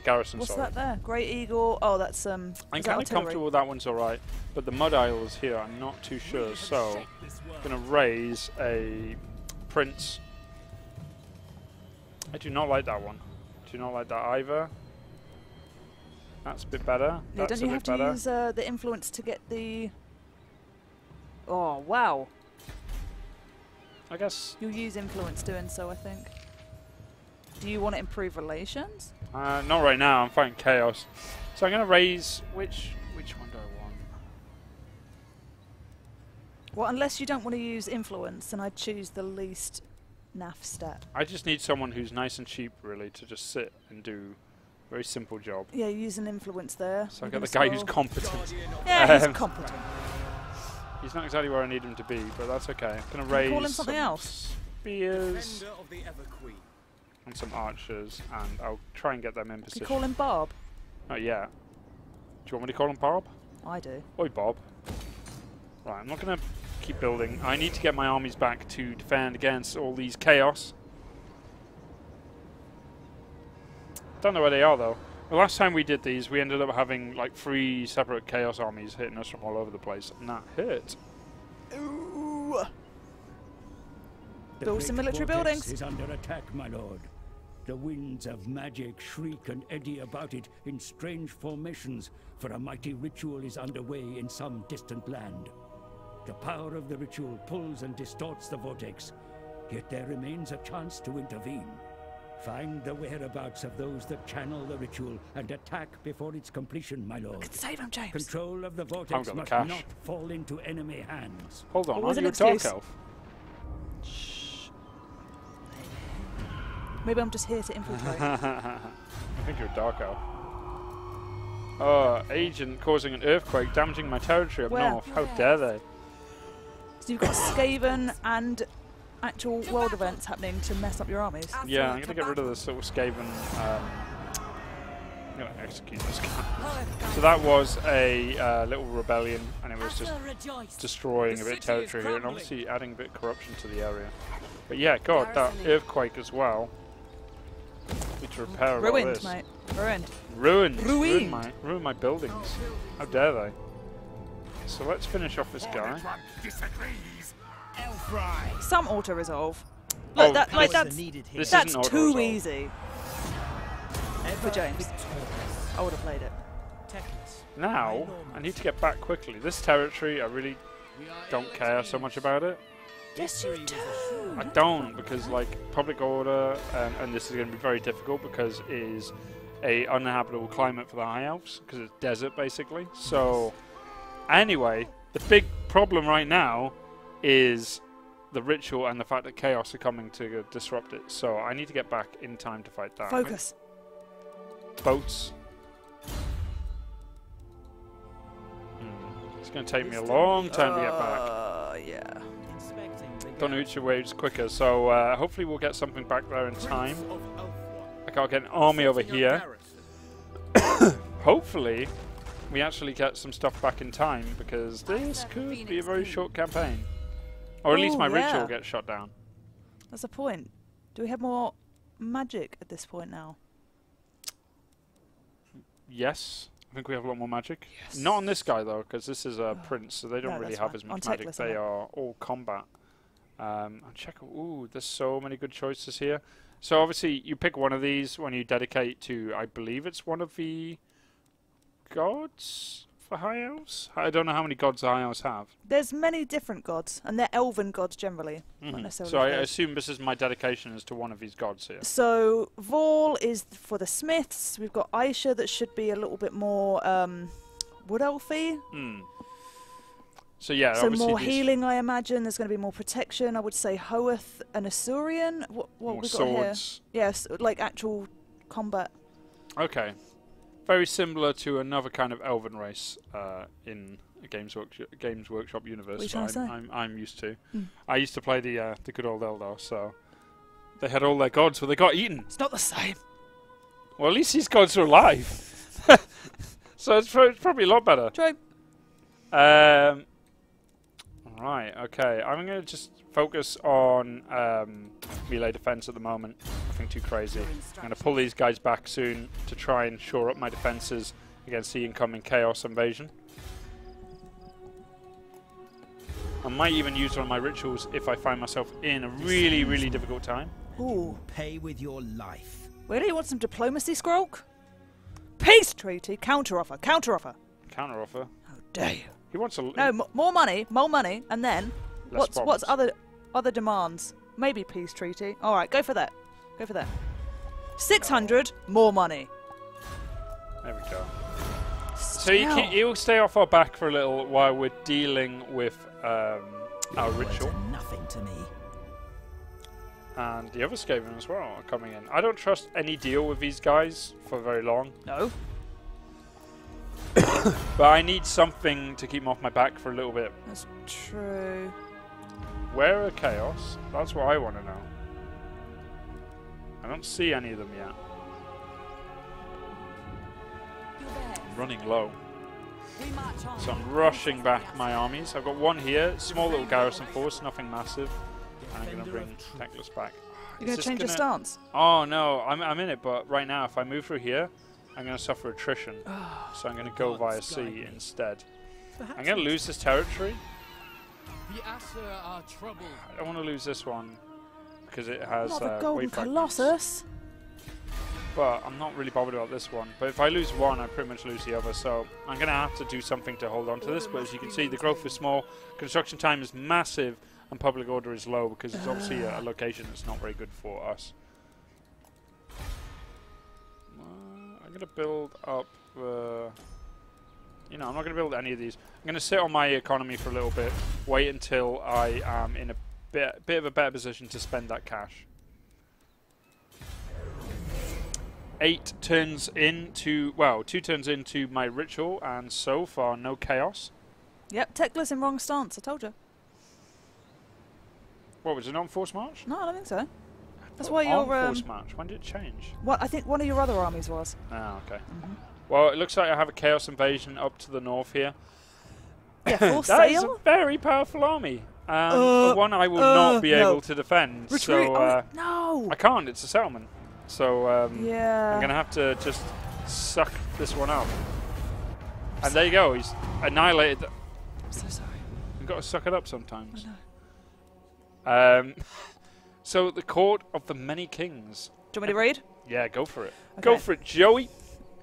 Garrison. What's sorry. that there? Great Eagle. Oh, that's I'm kind of comfortable with that one's alright, but the Mud Isles here, I'm not too sure. So I'm gonna raise a Prince. I do not like that one. Do not like that either. That's a bit better. Yeah, That's don't you a have bit to better. use the influence to get the... Oh, wow. I guess. You'll use influence doing so, I think. Do you want to improve relations? Not right now. I'm fighting chaos. So I'm gonna raise which one do I want? Well, unless you don't want to use influence, then I'd choose the least naff stat. I just need someone who's nice and cheap, really, to just sit and do a very simple job. Yeah, use an influence there. So I You're got the gonna guy who's scroll. competent. Yeah, he's Um, competent. He's not exactly where I need him to be, but that's okay. I'm gonna Can you raise call him something some else? spears and some archers, and I'll try and get them in Can you position. call him Barb? Not yet. Do you want me to call him Bob? I do. Oi, Bob. Right, I'm not gonna keep building. I need to get my armies back to defend against all these chaos. Don't know where they are though. The last time we did these, we ended up having like 3 separate chaos armies hitting us from all over the place, and that hurt. Ooh. The Build some great military vortex buildings. is under attack, my lord. The winds of magic shriek and eddy about it in strange formations, for a mighty ritual is underway in some distant land. The power of the ritual pulls and distorts the vortex, yet there remains a chance to intervene. Find the whereabouts of those that channel the ritual and attack before its completion, my lord. Could save him, James. Control of the I've vortex got the must cash. not fall into enemy hands. Hold on, What was aren't an you a dark excuse? elf? Maybe I'm just here to infiltrate. I think you're a dark elf. Oh, agent causing an earthquake, damaging my territory up Where? north. How dare they? So you've got Skaven and actual world events happening to mess up your armies. Yeah, I'm going to get rid of this little Skaven I'm going to execute this guy. So that was a little rebellion, and it was just destroying a bit of territory here, and obviously adding a bit of corruption to the area. But yeah, God, that earthquake as well. Need to repair all Ruined, this. mate. Ruined. Ruined my buildings. How dare they? So let's finish off this guy. Some auto-resolve. Look, that's isn't too auto-resolve. easy for James. I would have played it. Now, I need to get back quickly. This territory, I really don't care so much about it. Yes, you do. I don't, because like public order, and this is going to be very difficult because it is a uninhabitable climate for the High Elves, because it's desert basically. So anyway, the big problem right now is the ritual and the fact that chaos are coming to disrupt it. So I need to get back in time to fight that. Focus. Boats. It's going to take me a long time to get back. Yeah. Don't know which way is quicker, so hopefully we'll get something back there in time. I can't get an army over here. Hopefully we actually get some stuff back in time, because this could be a very short campaign. Or at least my ritual gets shut down. That's the point. Do we have more magic at this point now? Yes. I think we have a lot more magic. Yes. Not on this guy though, because this is a prince, so they don't really have as much magic. They are all combat. I'll check. Ooh, there's so many good choices here. So obviously you pick one of these when you dedicate to, I believe it's one of the gods for High Elves? I don't know how many gods High Elves have. There's many different gods, and they're elven gods generally. Not necessarily so I assume this is my dedication as to one of these gods here. So Vol is for the smiths. We've got Aisha that should be a little bit more wood elfy. So yeah, so more healing, I imagine. There's going to be more protection. I would say Hoeth and Asurian. What more we got swords. Here? Yes, like actual combat. Okay, very similar to another kind of elven race in a Games Workshop universe. I'm used to. I used to play the good old Eldar, so they had all their gods, but they got eaten. It's not the same. Well, at least these gods are alive, so it's probably a lot better. True. Right, okay. I'm going to just focus on melee defense at the moment. Nothing too crazy. I'm going to pull these guys back soon to try and shore up my defenses against the incoming chaos invasion. I might even use one of my rituals if I find myself in a really, really difficult time. Ooh. Pay with your life. Really? You want some diplomacy, Skrulk? Peace treaty. Counteroffer. Counteroffer. Counteroffer? How dare you? He wants a no, more money, and then what's other demands? Maybe peace treaty. All right, go for that. Go for that. 600 more money. There we go. So he'll stay off our back for a little while we're dealing with our ritual. Nothing to me. And the other Skaven as well are coming in. I don't trust any deal with these guys for very long. No. But I need something to keep them off my back for a little bit. That's true. Where are Chaos? That's what I want to know. I don't see any of them yet. I'm running low. So I'm rushing back my armies. I've got one here, small little garrison force, nothing massive. And I'm going to bring Teclis back. You're going to change your stance? Oh no, I'm in it, but right now if I move through here, I'm going to suffer attrition. So I'm going to go via sea instead. I'm going to lose this territory. I don't want to lose this one because it has not the golden colossus. But I'm not really bothered about this one. But if I lose one, I pretty much lose the other. So I'm going to have to do something to hold on to this. But as you can see, the growth is small, construction time is massive, and public order is low because it's obviously a location that's not very good for us. I'm going to build up you know, I'm not going to build any of these. I'm going to sit on my economy for a little bit, wait until I am in a bit of a better position to spend that cash. 8 turns into, well, 2 turns into my ritual, and so far no chaos. Yep, Teclis in wrong stance, I told you. What, was it not on force march? No, I don't think so. That's why Armed your force match. When did it change? I think one of your other armies was. Ah, okay. Well, it looks like I have a Chaos Invasion up to the north here. Yeah, full That is a sail. very powerful army. One I will not be no. able to defend. Retreat. So No. I can't. It's a settlement. So Yeah. I'm going to have to just suck this one up. And there you go. He's annihilated. I'm so sorry. You've got to suck it up sometimes. I know. So the Court of the Many Kings. Do you want me to read? Yeah, go for it. Okay. Go for it, Joey.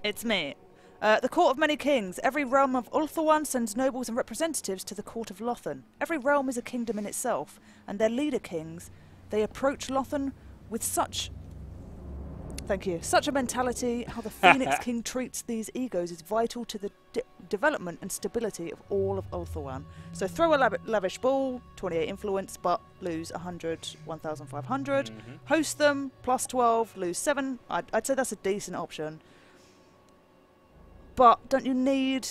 It's me. The Court of Many Kings. Every realm of Ulthuan sends nobles and representatives to the Court of Lothan. Every realm is a kingdom in itself, and their leader kings, they approach Lothan with such a mentality. How the Phoenix King treats these egos is vital to the development and stability of all of Ulthuan. So throw a lavish ball, 28 influence, but lose 100, 1,500. Host them, plus 12, lose 7. I'd say that's a decent option. But don't you need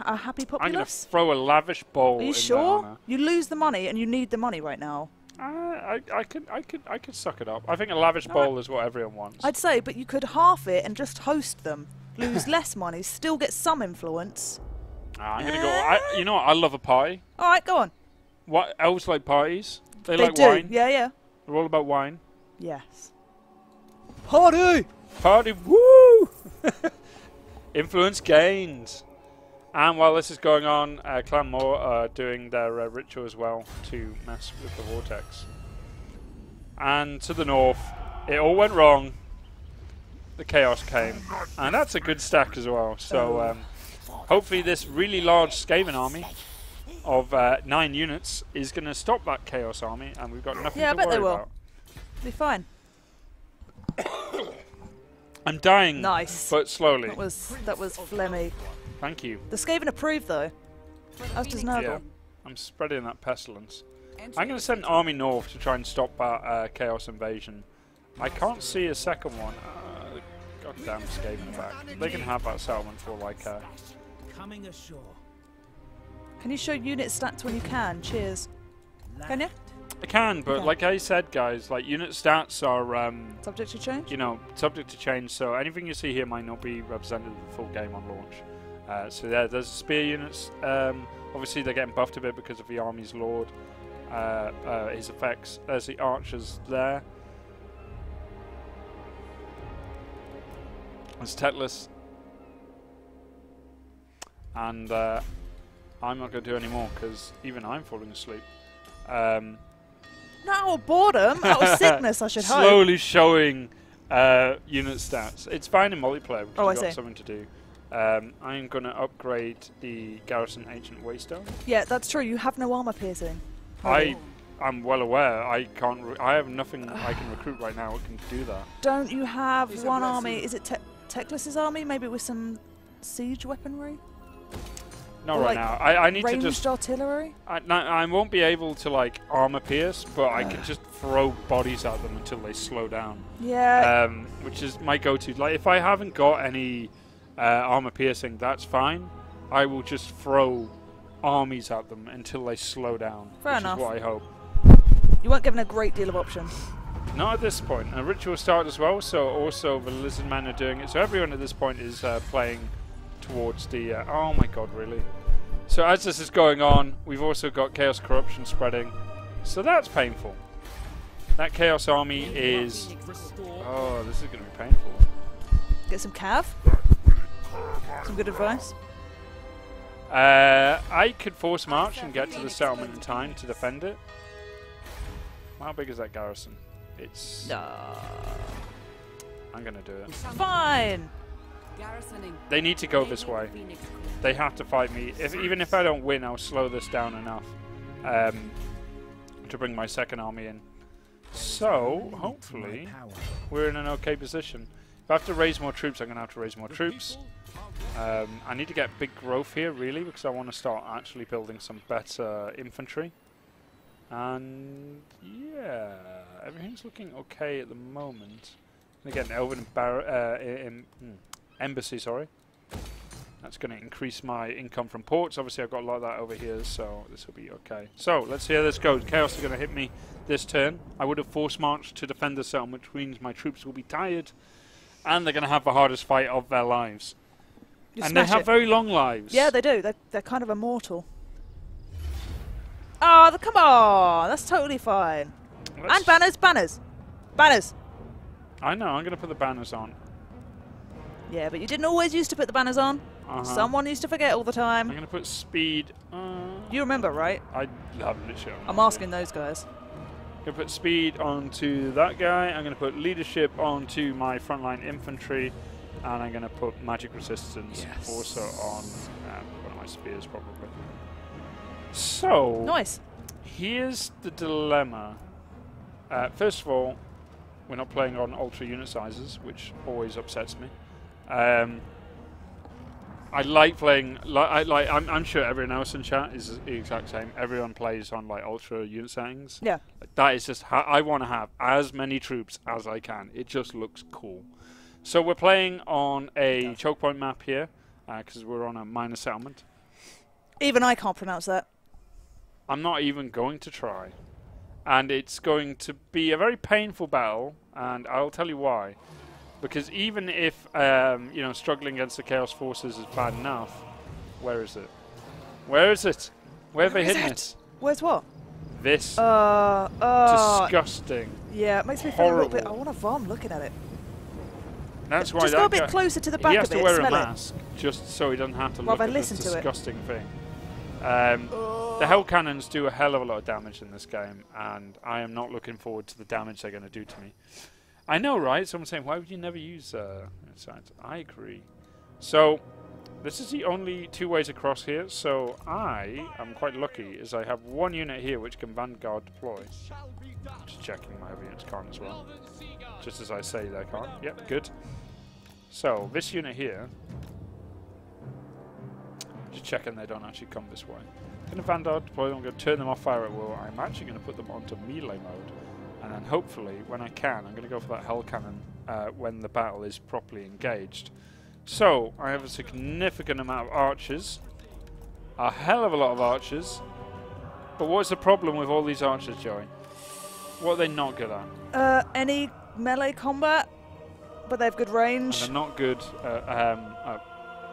a happy populace? I'm going to throw a lavish ball. Are you in sure? there. You lose the money, and you need the money right now. I could suck it up. I think a lavish bowl is what everyone wants. I'd say, but you could half it and just host them. Lose less money, still get some influence. I'm gonna go. You know what? I love a party. All right, go on. What elves like parties? They They like do. wine. Yeah. They're all about wine. Yes. Party. Party, woo! Influence gained. And while this is going on, Clan Moore are doing their ritual as well to mess with the vortex. And to the north, it all went wrong. The chaos came, and that's a good stack as well. So hopefully this really large Skaven army of 9 units is going to stop that chaos army, and we've got nothing to worry about. Be fine. I'm dying, Nice. but slowly. That was phlegmy. Thank you. The Skaven approve though. As does Nurgle. Yeah, I'm spreading that pestilence. I'm going to send an army north to try and stop that chaos invasion. I can't see a second one. Goddamn Skaven back. They can have that settlement for like. Coming ashore. Can you show unit stats when you can? Cheers. Can you? I can, but Okay. like I said, guys, like unit stats are Subject to change? you know, subject to change. So anything you see here might not be represented in the full game on launch. So there's spear units. Obviously, they're getting buffed a bit because of the army's lord. His effects. There's the archers there. There's Teclis. And I'm not going to do any more because even I'm falling asleep. Not out of boredom, out of sickness, I should hope. Slowly showing unit stats. It's fine in multiplayer because Oh, I you've got see. something to do. I'm going to upgrade the Garrison Ancient Waystone. Yeah, that's true. You have no armor piercing. I'm well aware. I can't. I have nothing I can recruit right now. I can do that. Don't you have one army? Is it Teclis' army? Maybe with some siege weaponry? Not Or right like now. I need to Ranged just. artillery? I won't be able to like armor pierce, but I can just throw bodies at them until they slow down. Yeah. Which is my go-to. Like if I haven't got any armor piercing, that's fine. I will just throw armies at them until they slow down. Fair which enough. is what I hope. You weren't given a great deal of options. Not at this point. A ritual started as well, so also the Lizardmen are doing it. So everyone at this point is playing towards the... oh my god, really? So as this is going on, we've also got Chaos Corruption spreading. So that's painful. That Chaos army is... oh, this is going to be painful. Get some cav? Some good advice? I could force march and get to the settlement in time to defend it. How big is that garrison? It's... I'm going to do it. Fine! They need to go this way. They have to fight me. Even if I don't win, I'll slow this down enough to bring my second army in. So, hopefully, we're in an okay position. If I have to raise more troops, I'm going to have to raise more troops. I need to get big growth here, really, because I want to start actually building some better infantry. And, yeah, everything's looking okay at the moment. I'm going to get an Elven embassy, sorry. That's going to increase my income from ports. Obviously, I've got a lot of that over here, so this will be okay. So, let's see how this goes. Chaos are going to hit me this turn. I would have force marched to defend the settlement, which means my troops will be tired, and they're going to have the hardest fight of their lives. And they have very long lives. Yeah, they do. They're kind of immortal. Oh, come on! That's totally fine. And banners, banners, banners. I know. I'm going to put the banners on. Yeah, but you didn't always used to put the banners on. Someone used to forget all the time. I'm going to put speed. You remember, right? I have literally. I'm asking those guys. I'm going to put speed onto that guy. I'm going to put leadership onto my frontline infantry. And I'm going to put magic resistance also on one of my spears, probably. So, nice. Here's the dilemma. First of all, we're not playing on ultra unit sizes, which always upsets me. I like playing. I'm sure everyone else in chat is the exact same. Everyone plays on like ultra unit settings. Yeah. That is just how I want to have as many troops as I can. It just looks cool. So we're playing on a choke point map here because we're on a minor settlement. Even I can't pronounce that. I'm not even going to try, and it's going to be a very painful battle, and I'll tell you why. Because even if you know, struggling against the Chaos forces is bad enough, where is it? Where is it? Where have they hidden it? Where's what? This. Disgusting. Yeah, it makes me feel a little bit. I want to vom looking at it. That's why just go a bit closer to the back of it. He has to wear a mask just so he doesn't have to look at this disgusting thing. The hell cannons do a hell of a lot of damage in this game, and I am not looking forward to the damage they're going to do to me. I know, right? Someone's saying, why would you never use science? I agree. So, this is the only two ways across here, so I am quite lucky, as I have one unit here which can Vanguard deploy. Just checking my other units can't as well. Just as I say they can't. Yep, good. So, this unit here, just checking they don't actually come this way. I'm going to Vanguard deploy them, I'm going to turn them off fire at will. I'm actually going to put them onto melee mode. And then hopefully, when I can, I'm going to go for that hell cannon when the battle is properly engaged. So, I have a significant amount of archers. A hell of a lot of archers. But what's the problem with all these archers, Joey? What are they not good at? Any melee combat, but they have good range. And they're not good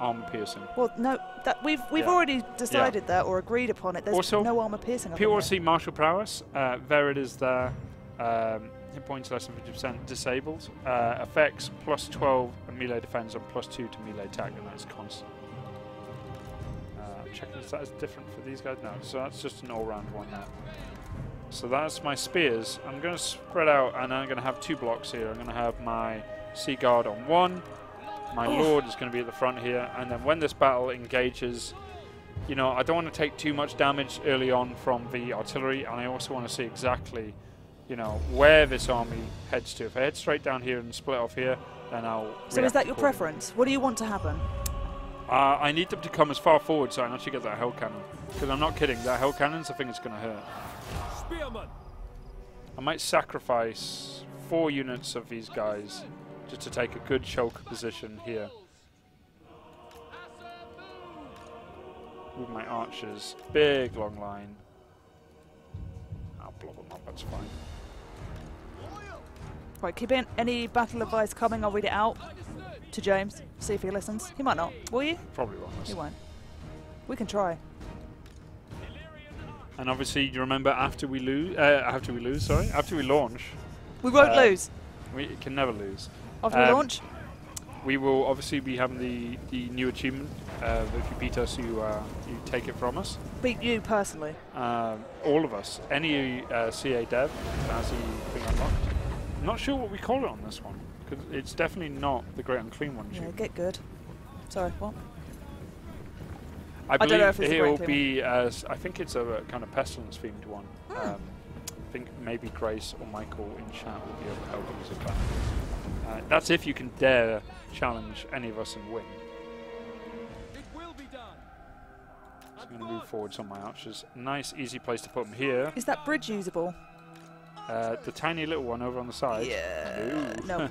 armor piercing. Well, no, that we've already decided that or agreed upon it. There's also, no armor piercing. People want to see martial prowess. There it is there. Hit points less than 50% disabled. Effects plus 12 and melee defense and plus 2 to melee attack, and that's constant. Checking if that is different for these guys. No, so that's just an all-round one now. So that's my spears. I'm going to spread out, and I'm going to have two blocks here. I'm going to have my Sea Guard on one. My Lord is going to be at the front here, and then when this battle engages, you know, I don't want to take too much damage early on from the artillery, and I also want to see exactly, you know, where this army heads to. If I head straight down here and split off here, then I'll... So is that your preference? What do you want to happen? I need them to come as far forward so I can actually get that hell cannon. Because I'm not kidding, that hell cannon's the thing that's going to hurt. Spearman. I might sacrifice 4 units of these guys just to take a good choke position here. With my archers. Big long line. I'll blob them up, that's fine. Right, keep in any battle advice coming, I'll read it out to James, see if he listens. He might not. Will you? Probably won't listen. He won't. We can try. And obviously, you remember after we launch. We won't lose. We can never lose. After we launch? We will obviously be having the new achievement. If you beat us, you take it from us. Beat you personally? All of us. Any CA dev has the thing unlocked. I'm not sure what we call it on this one. Because it's definitely not the Great Unclean One. Yeah, get good. Sorry, what? I believe don't know if it's it will be, I think it's a kind of pestilence themed one. I think maybe Grace or Michael in chat will be able to help us with that. That's if you can dare challenge any of us and win. It will be done. So I'm going to move forwards on my archers. Nice, easy place to put them here. Is that bridge usable? The tiny little one over on the side. Yeah. No.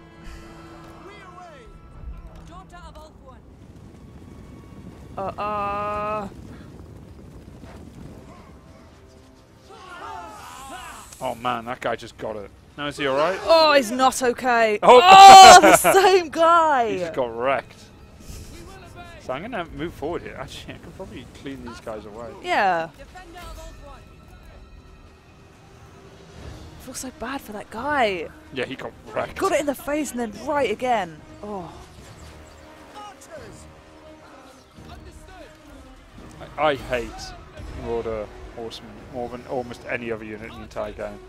Oh man, that guy just got it. Now is he alright? Oh, he's not okay. Oh, Oh, the same guy. He just got wrecked. So I'm going to move forward here. Actually, I could probably clean these guys away. Yeah. I feel so bad for that guy. Yeah, he got wrecked. Got it in the face and then right again. Oh. I hate Marauder Horsemen more than almost any other unit in the entire game.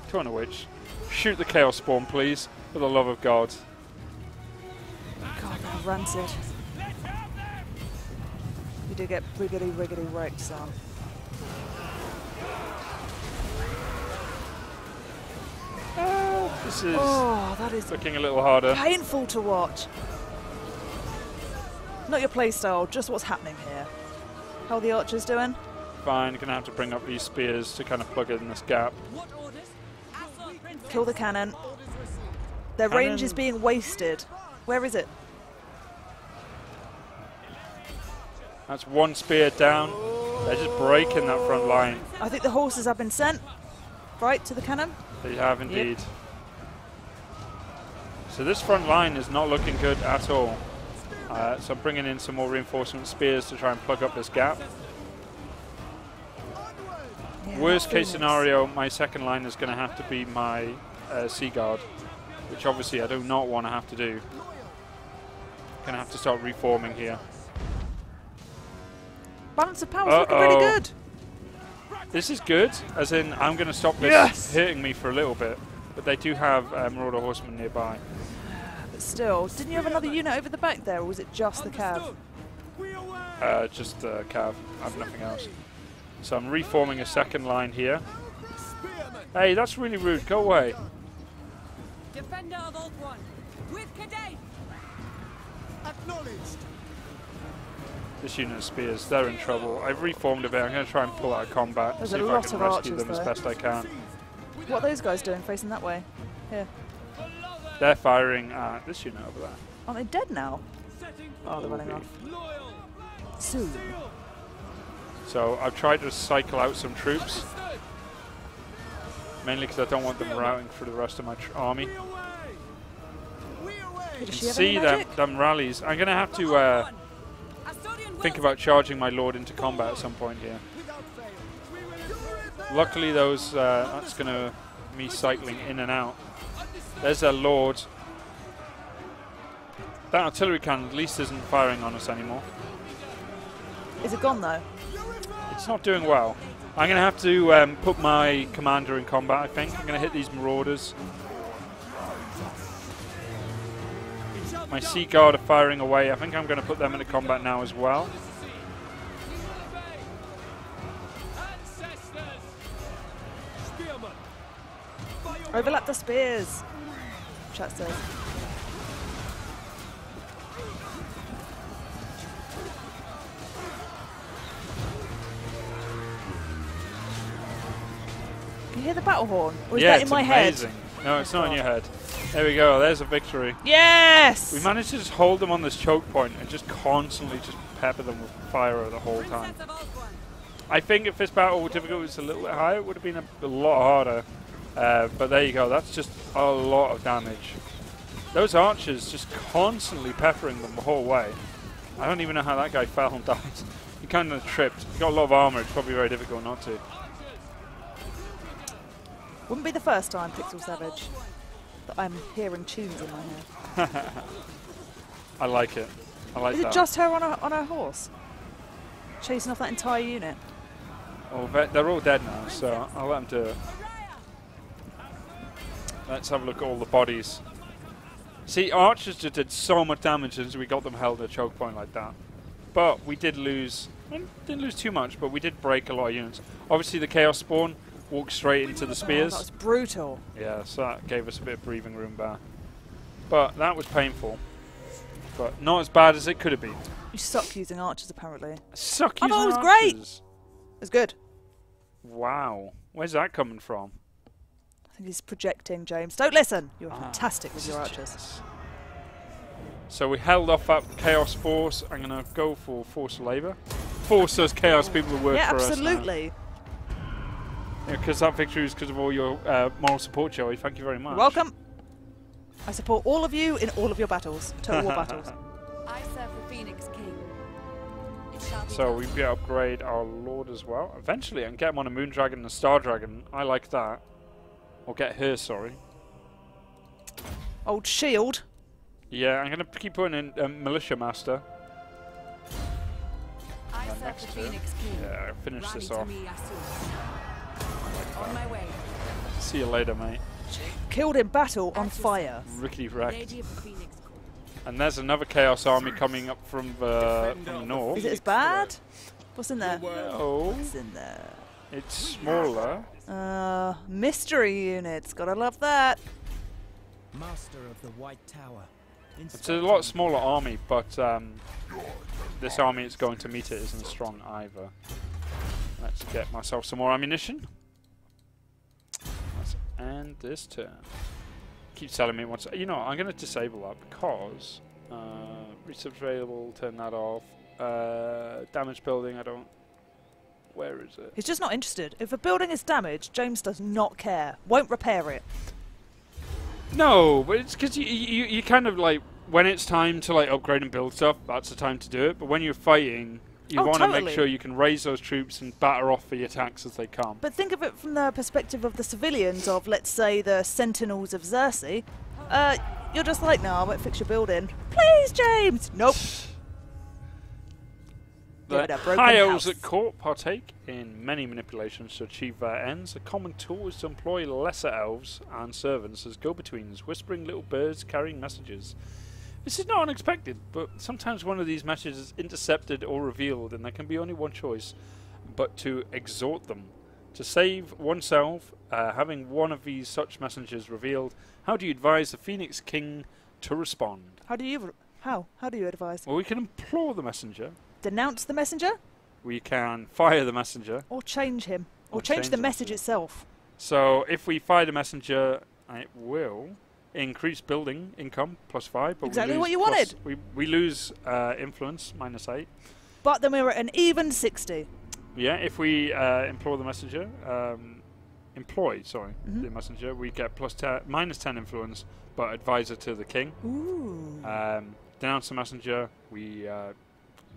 Turn a witch. Shoot the Chaos Spawn, please, for the love of God. God, they're rancid. You do get riggedy wrecked, son. This is that is looking a little harder. painful to watch. Not your playstyle, just what's happening here. How are the archers doing? Fine, gonna have to bring up these spears to kind of plug in this gap. Kill the cannon. Their range is being wasted. Where is it? That's one spear down. They're just breaking that front line. I think the horses have been sent. Right, to the cannon? They have indeed. So this front line is not looking good at all. So I'm bringing in some more reinforcement spears to try and plug up this gap. Yeah, Worst case scenario, my second line is going to have to be my Sea Guard, which obviously I do not want to have to do. Going to have to start reforming here. Balance of power's looking really good. This is good, as in I'm going to stop this hitting me for a little bit. But they do have Marauder Horsemen nearby. But still, didn't you have another unit over the back there, or was it just the cav? Just the cav. I have nothing else. So I'm reforming a second line here. Hey, that's really rude. Go away. Defender of Old One, with Cadet. Acknowledged. This unit of spears, they're in trouble. I've reformed a bit. I'm going to try and pull out of combat. There's See a if I lot can of rescue archers them as there. best I can. What are those guys doing facing that way? Here. They're firing at this unit over there. Aren't they dead now? Oh, they're running off. Soon. So I've tried to cycle out some troops. Mainly because I don't want them routing for the rest of my army. You can see them rallies. I'm going to have to think about charging my lord into combat at some point here. Luckily those, that's going to me cycling in and out. There's their lord. That artillery cannon at least isn't firing on us anymore. Is it gone though? It's not doing well. I'm going to have to put my commander in combat, I think. I'm going to hit these marauders. My Sea Guard are firing away. I think I'm going to put them into combat now as well. Overlap the spears. Chat says. Can you hear the battle horn? Or is that in my amazing. head? No, it's not in your head. There we go. There's a victory. Yes! We managed to just hold them on this choke point and just constantly just pepper them with fire the whole time. I think if this battle difficulty was a little bit higher, it would have been a lot harder. But there you go. That's just a lot of damage. Those archers just constantly peppering them the whole way. I don't even know how that guy fell and died. He kind of tripped. He got a lot of armor. It's probably very difficult not to. Wouldn't be the first time, Pixel Savage, that I'm hearing tunes in my head. I like it. I like that. Is it just her on her horse? Chasing off that entire unit? Oh, they're all dead now, so I'll let them do it. Let's have a look at all the bodies. See, archers just did so much damage as we got them held at a choke point like that. But we did lose, didn't lose too much, but we did break a lot of units. Obviously the Chaos Spawn walked straight into the spears. That was brutal. Yeah, so that gave us a bit of breathing room there. But that was painful. But not as bad as it could have been. You suck using archers, apparently. Suck I using thought it was archers. great. It was good. Wow. Where's that coming from? I think he's projecting, James. Don't listen. You're fantastic with your archers. So we held off that Chaos Force. I'm going to go for Force Labor. Force those Chaos people to work for us. Yeah, absolutely. Because that victory is because of all your moral support, Joey. Thank you very much. You're welcome. I support all of you in all of your battles. Total War battles. I serve the Phoenix King. It shall be So done. we can upgrade our Lord as well. Eventually, I can get him on a Moon Dragon and a Star Dragon. I like that. Or get her, sorry. Old shield. Yeah, I'm going to keep putting in Militia Master. I serve next the turn. Phoenix King. Yeah, finish Rally this to off. me as soon. On my way. See you later, mate. Killed in battle on fire. Rickety wrecked. Lady of the Phoenix Court. And there's another Chaos Army coming up from the north. Is it as bad? What's in there? No, What's in there? it's smaller. Mystery units. Gotta love that. Master of the White Tower. It's a lot smaller army, but this army it's going to meet it isn't strong either. Let's get myself some more ammunition. Let's end this turn. Keep telling me once. You know, I'm going to disable that because research available. Turn that off. Damage building. I don't. Where is it? He's just not interested. If a building is damaged, James does not care. Won't repair it. No, but it's because you kind of like when it's time to like upgrade and build stuff. That's the time to do it. But when you're fighting, you want to make sure you can raise those troops and batter off the attacks as they come. But think of it from the perspective of the civilians of, let's say, the Sentinels of Xerxes. You're just like, no, I won't fix your building. Please, James! Nope. Give it a broken High elves house. at court partake in many manipulations to achieve their ends. A common tool is to employ lesser elves and servants as go-betweens, whispering little birds carrying messages. This is not unexpected, but sometimes one of these messages is intercepted or revealed, and there can be only one choice, but to exhort them. To save oneself, having one of these such messages revealed, how do you advise the Phoenix King to respond? How do you advise? Well, we can implore the messenger. Denounce the messenger? We can fire the messenger. Or change him? Or Or change change the the message messenger. itself? So if we fire the messenger, it will increase building income +5. But Exactly we lose what you wanted. We lose influence -8. But then we were at an even 60. Yeah, if we implore the messenger, the messenger, we get -10 influence, but advisor to the king. Ooh. Denounce the messenger, we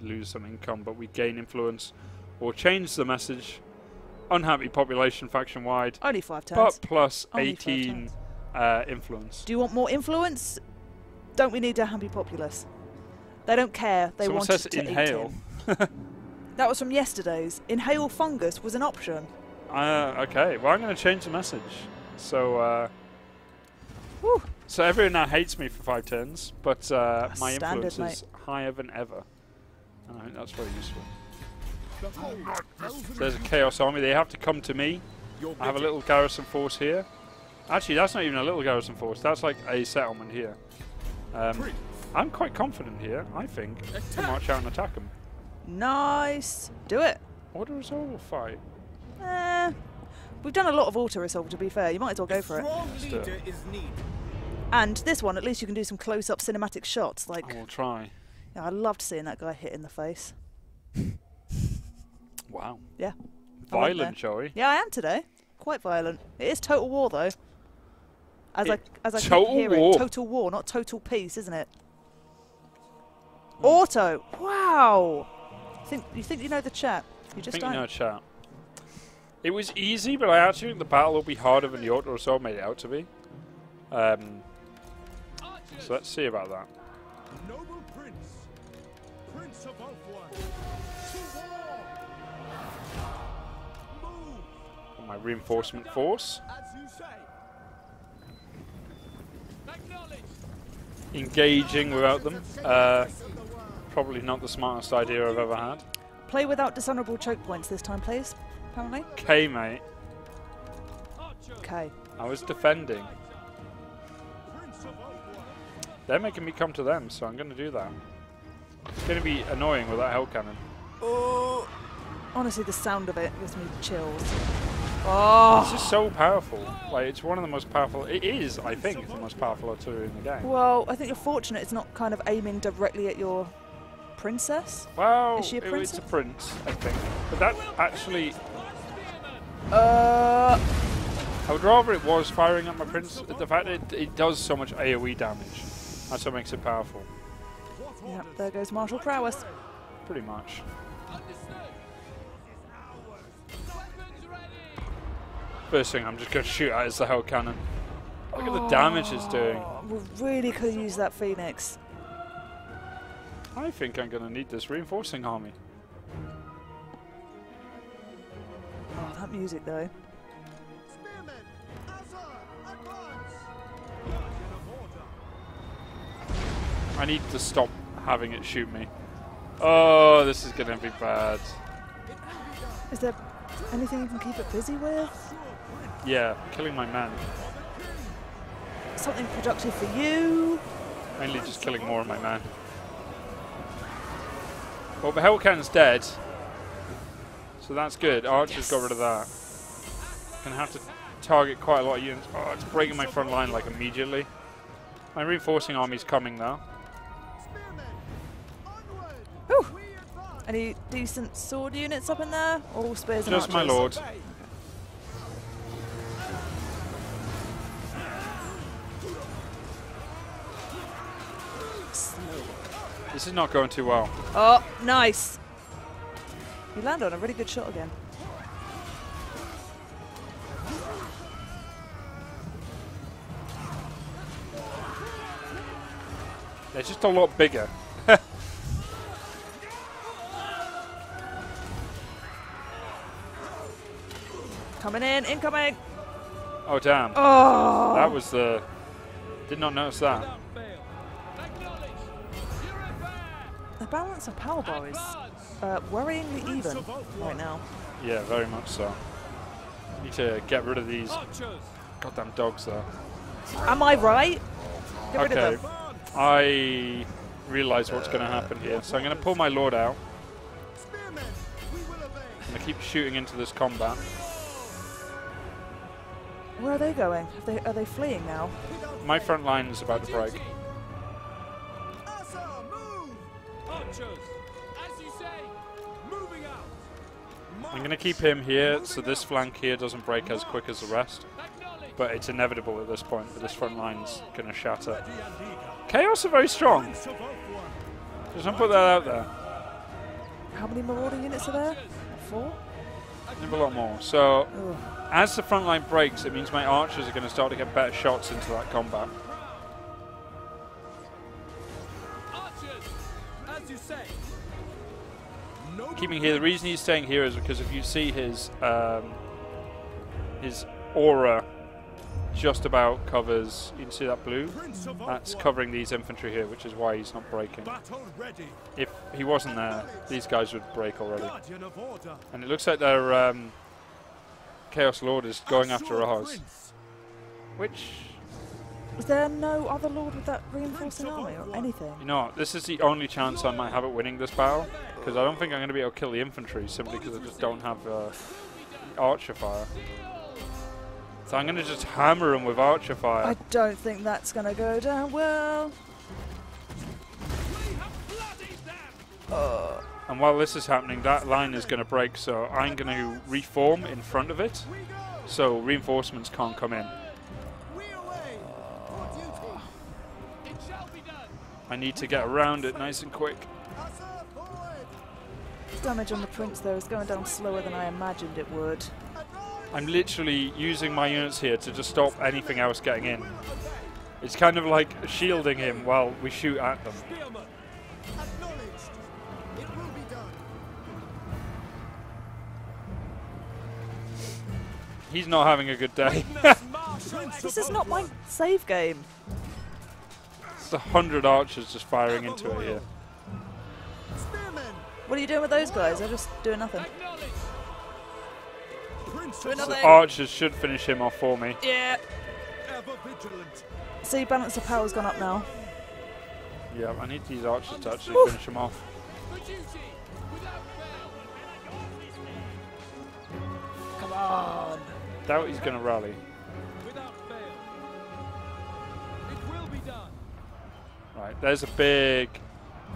lose some income, but we gain influence. Or change the message, unhappy population faction wide, Only 5 turns. but plus Only 5 18 influence. Do you want more influence? Don't we need a happy populace? They don't care. They Someone want says to inhale. eat him. That was from yesterday's. Inhale fungus was an option. Okay, well I'm going to change the message. So, Whew. so everyone now hates me for 5 turns, but my standard, influence is higher than ever. And I think that's very useful. So there's a Chaos Army. They have to come to me. I have a little garrison force here. Actually, that's not even a little garrison force. That's like a settlement here. I'm quite confident here, I think, to march out and attack them. Nice. Do it. Order Resolve or fight? We've done a lot of auto-resolve, to be fair. You might as well go for it. Still. And this one, at least you can do some close-up cinematic shots. Like, I will try. yeah, I loved seeing that guy hit in the face. Wow. Yeah. Violent, Joey. Yeah, I am today. Quite violent. It is Total War, though. As I keep Total hearing, War. Total War, not Total Peace, isn't it? Auto. Wow. You think you know the chat? You I just think don't. you know chat. It was easy, but I actually think the battle will be harder than the auto assault made it out to be. So let's see about that. Noble Prince, Prince of Ulthuan, to war! Move, On my reinforcement force. as you say. Engaging without them. Probably not the smartest idea I've ever had. Play without dishonourable choke points this time, please. Apparently. Okay, mate. Okay. I was defending. They're making me come to them, so I'm going to do that. It's going to be annoying with that hell cannon. Oh. Honestly, the sound of it gives me chills. Oh. It's just so powerful. Like, it's one of the most powerful. It is, I think, the most powerful artillery in the game. Well, I think you're fortunate it's not kind of aiming directly at your princess. Well, Is she a princess? it's a prince, I think. But that actually, Uh. I would rather it was firing at my prince. The fact that it does so much AoE damage, that's what makes it powerful. Yep, there goes martial prowess. Pretty much. First thing I'm just going to shoot at is the hell cannon. Look at the damage it's doing. We really could use that Phoenix. I think I'm going to need this reinforcing army. Oh, that music though. I need to stop having it shoot me. Oh, this is going to be bad. Is there anything you can keep it busy with? Yeah, killing my man. Something productive for you? Mainly just killing more of my man. Well, the Hellcan's dead. So that's good. Archer's got rid of that. Gonna have to target quite a lot of units. Oh, it's breaking my front line like immediately. My reinforcing army's coming though. Whew. Any decent sword units up in there? All spears and Just archers? my lord. This is not going too well. Oh, nice. You land on a really good shot again. They're just a lot bigger. Coming in, incoming. Oh damn. Oh. That was the... Did not notice that. The balance of power bar is worryingly even right now. Yeah, very much so. Need to get rid of these goddamn dogs though. Am I right? Get rid Okay. of them. I realise what's going to happen here. So I'm going to pull my lord out. I'm going to keep shooting into this combat. Where are they going? Are they fleeing now? My front line is about to break. I'm going to keep him here so this flank here doesn't break as quick as the rest. But it's inevitable at this point that this front line's going to shatter. Chaos are very strong. Just don't put that out there. How many marauder units are there? 4? Maybe a lot more. So, Ugh. as the front line breaks, it means my archers are going to start to get better shots into that combat. Keeping here, the reason he's staying here is because if you see his aura just about covers, you can see that blue? That's covering these infantry here, which is why he's not breaking. If he wasn't there, these guys would break already. And it looks like their Chaos Lord is going after ours. Which... Is there no other lord with that reinforcing army or anything? You know what, this is the only chance I might have at winning this battle, because I don't think I'm going to be able to kill the infantry, simply because I just don't have archer fire. So I'm going to just hammer him with archer fire. I don't think that's going to go down well. And while this is happening, that line is going to break, so I'm going to reform in front of it, so reinforcements can't come in. I need to get around it nice and quick. Damage on the prince though is going down slower than I imagined it would. I'm literally using my units here to just stop anything else getting in. It's kind of like shielding him while we shoot at them. He's not having a good day. This is not my save game. It's 100 archers just firing into it here. What are you doing with those guys? They're just doing nothing. Doing The nothing. archers should finish him off for me. Yeah. See, balance of power's gone up now. Yeah, I need these archers to actually finish him off. Come on. doubt he's going to rally. Without fail. It will be done. Right, there's a big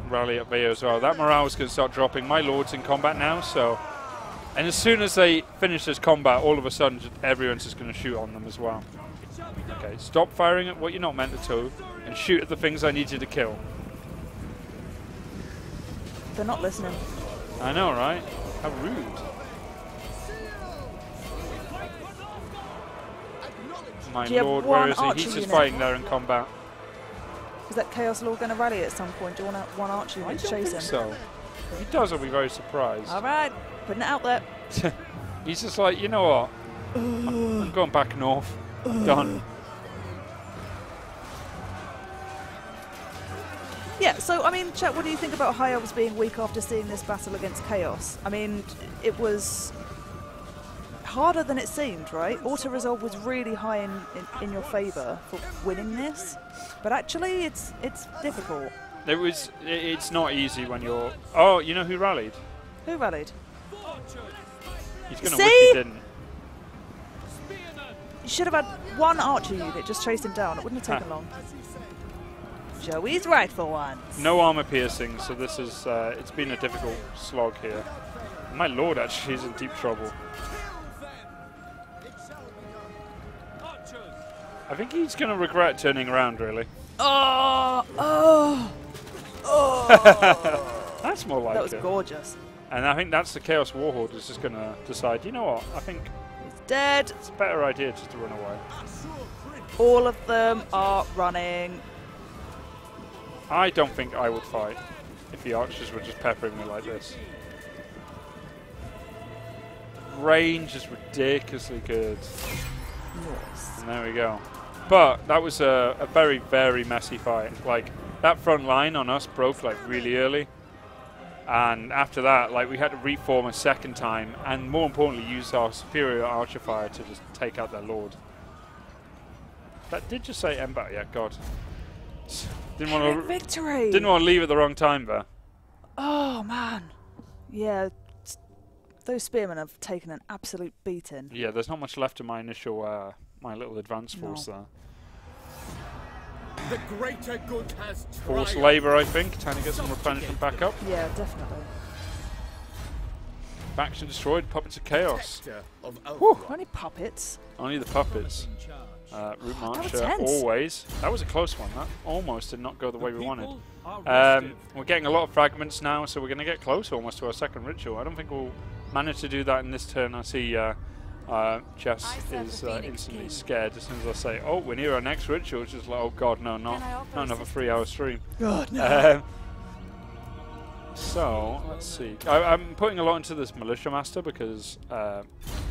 rally up there as well. That morale is going to start dropping. My lord's in combat now, so... And as soon as they finish this combat, all of a sudden everyone's just going to shoot on them as well. Okay, stop firing at what you're not meant to, and shoot at the things I need you to kill. They're not listening. I know, right? How rude. My Do you have lord, where one is he? archer He's just unit? fighting there in combat. Is that Chaos Lord going to rally at some point? Do you want one archer I unit to don't chase think him? so. If he does, I'll be very surprised. Alright, putting it out there. He's just like, you know what? I'm going back north. Done. Yeah, so, I mean, chat, what do you think about High Elves being weak after seeing this battle against Chaos? I mean, it was harder than it seemed, right? Auto-resolve was really high in your favour for winning this, but actually it's difficult. It's not easy when you're... Oh, you know who rallied? Who rallied? He's going to See? wish he didn't. You should have had one archer unit, just chase him down. It wouldn't have taken long. Joey's right for once. No armor piercing, so this is... it's been a difficult slog here. My lord actually is in deep trouble. I think he's going to regret turning around, really. Oh! That's more like That was it. gorgeous. And I think that's the Chaos Warhorde is just going to decide, you know what, I think He's dead. it's a better idea just to run away. All of them are running. I don't think I would fight if the archers were just peppering me like this. Range is ridiculously good. Yes. And there we go. But that was a very, very messy fight. Like, that front line on us broke like really early. And after that, like, we had to reform a second time, and more importantly, use our superior archer fire to just take out their lord. That did just say Ember, yeah, God. Didn't want to Victory! Didn't want to leave at the wrong time there. Oh, man. Yeah, those spearmen have taken an absolute beating. Yeah, there's not much left of my initial, my little advance force there. The greater good has Force triumphed. labour, I think, trying to get some replenishment back up. Yeah, definitely. Faction destroyed, puppets of chaos. Of Whew, only puppets. Only the puppets. Route was Marcher, tense. always. That was a close one. That almost did not go the way we wanted. Are We're getting a lot of fragments now, so we're going to get close almost to our second ritual. I don't think we'll manage to do that in this turn. I see Jess is instantly scared as soon as I say, oh, we're near our next ritual. It's just like, oh god, no, not another 3-hour stream. God, no. So, let's see. I'm putting a lot into this Militia Master because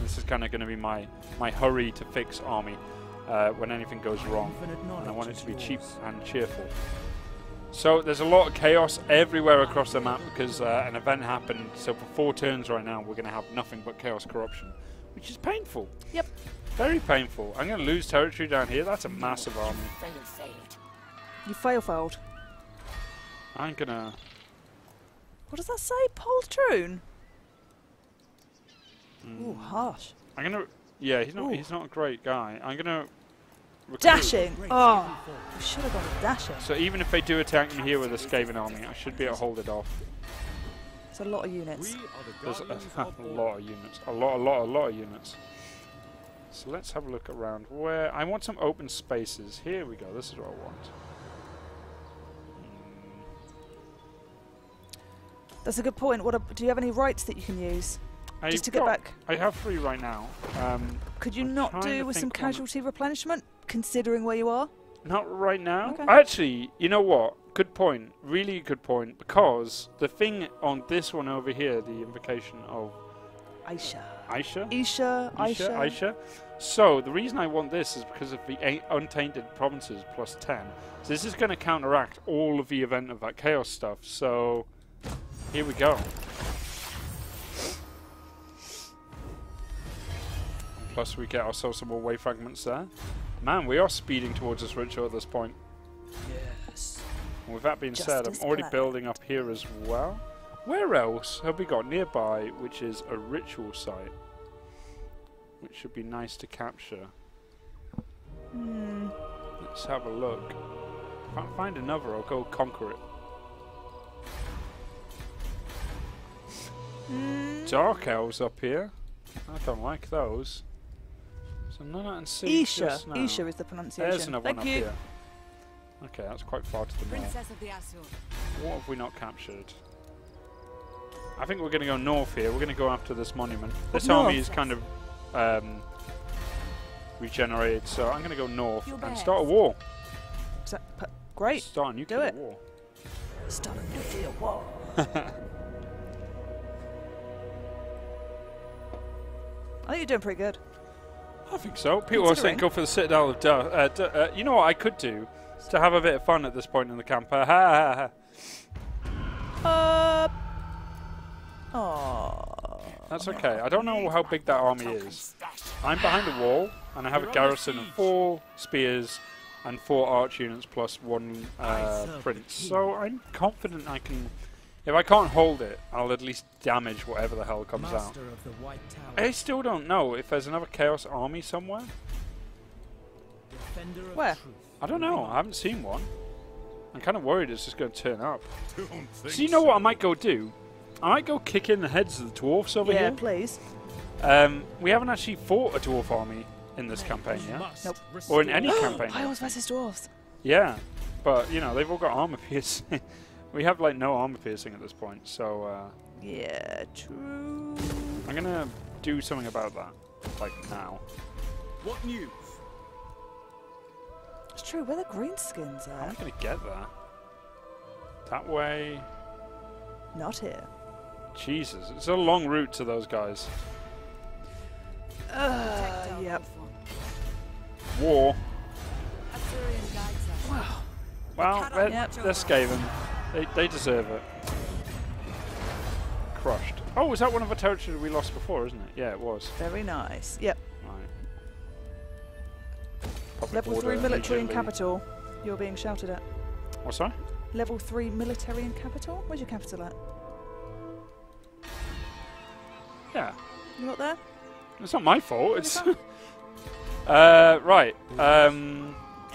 this is kind of going to be my hurry to fix army when anything goes wrong. And I want it to be cheap and cheerful. So there's a lot of chaos everywhere across the map because an event happened. So for 4 turns right now, we're going to have nothing but chaos corruption, which is painful. Yep. Very painful. I'm going to lose territory down here. That's a massive army. You failed. I'm going to... What does that say? Poltroon? Ooh, harsh. I'm going to... Yeah, he's not a great guy. I'm going to... Dashing! Oh, we should have gone with dashing. So even if they do attack me here with a Skaven army, I should be able to hold it off. It's a lot of units. There's a lot of units. A lot of units. So let's have a look around where... I want some open spaces. Here we go. This is what I want. That's a good point. Do you have any rights that you can use? Just to get back. I have 3 right now. Could you I'm not trying do to with some think on- casualty replenishment, considering where you are? Not right now. Okay. Actually, you know what? Good point. Really good point. Because the thing on this one over here, the invocation of Aisha. So the reason I want this is because of the untainted provinces plus 10. So this is going to counteract all of the event of that chaos stuff. So here we go. Plus we get ourselves some more wave fragments there. Man, we are speeding towards this ritual at this point. Yes. And with that being said, I'm already building up here as well. Where else have we got nearby, which is a ritual site? which should be nice to capture. Hmm. Let's have a look. If I can't find another, I'll go conquer it. Dark elves up here. I don't like those. So none I can see. Isha. Isha is the pronunciation. There's another one Thank up you. here. Okay, that's quite far to the north. Princess of the Azure. What have we not captured? I think we're going to go north here. We're going to go after this monument. This army is kind of regenerated, so I'm going to go north and start a war. Great. Start a nuclear war. Start a nuclear war. I think you're doing pretty good. I think so. People are saying go for the Citadel of Death. You know what I could do to have a bit of fun at this point in the camp? That's okay. I don't know how big that army is. I'm behind a wall, and I have a garrison of 4 spears and 4 arch units plus 1 prince. So I'm confident I can... If I can't hold it, I'll at least damage whatever the hell comes out. I still don't know if there's another Chaos army somewhere. Where? I don't know. I haven't seen one. I'm kind of worried it's just going to turn up. So you know what I might go do? I might go kick in the heads of the dwarfs over here. Yeah, please. We haven't actually fought a dwarf army in this campaign yet. Nope. Or in any campaign. Piles versus dwarves. Yeah. But, you know, they've all got armor piercing. We have, like, no armor piercing at this point, so... yeah, true. I'm going to do something about that, like, now. What news? It's true, where the greenskins How am I are. going to get there? That way... Not here. Jesus, it's a long route to those guys. Yep. War. Azurian guides us. Wow. Well, Yep. they're Skaven. They deserve it. Crushed. Oh, was that one of the territories we lost before, isn't it? Yeah, it was. Very nice. Yep. Right. Level 3 military and capital. You're being shouted at. What's that? Level 3 military and capital? Where's your capital at? Yeah. You got there? It's not my fault. It's... right.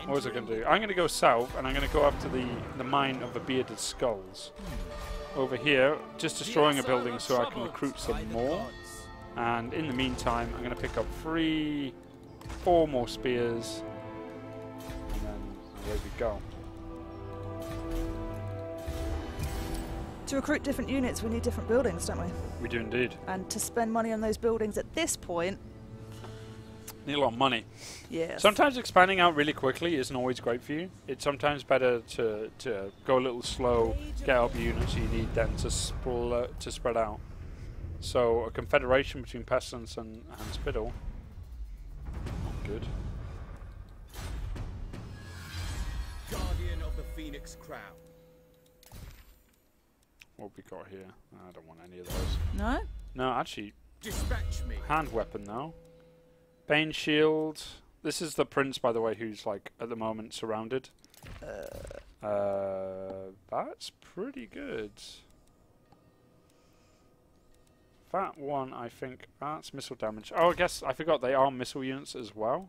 What was I going to do? I'm going to go south, and I'm going to go after the mine of the bearded skulls. Over here, just destroying a building so I can recruit some more. And in the meantime, I'm going to pick up 4 more spears, and then away we go. To recruit different units, we need different buildings, don't we? We do indeed. And to spend money on those buildings at this point... Need a lot of money. Yes. Sometimes expanding out really quickly isn't always great for you. It's sometimes better to go a little slow, get up the units you need then to spread out. So a confederation between Pestilence and Spittle. Not good. Guardian of the Phoenix Crown. What have we got here? I don't want any of those. No? No, actually, Dispatch me. hand weapon now. Bane shield. This is the prince, by the way, who's like at the moment surrounded. That's pretty good. That one, I think, that's missile damage. Oh, I guess I forgot they are missile units as well.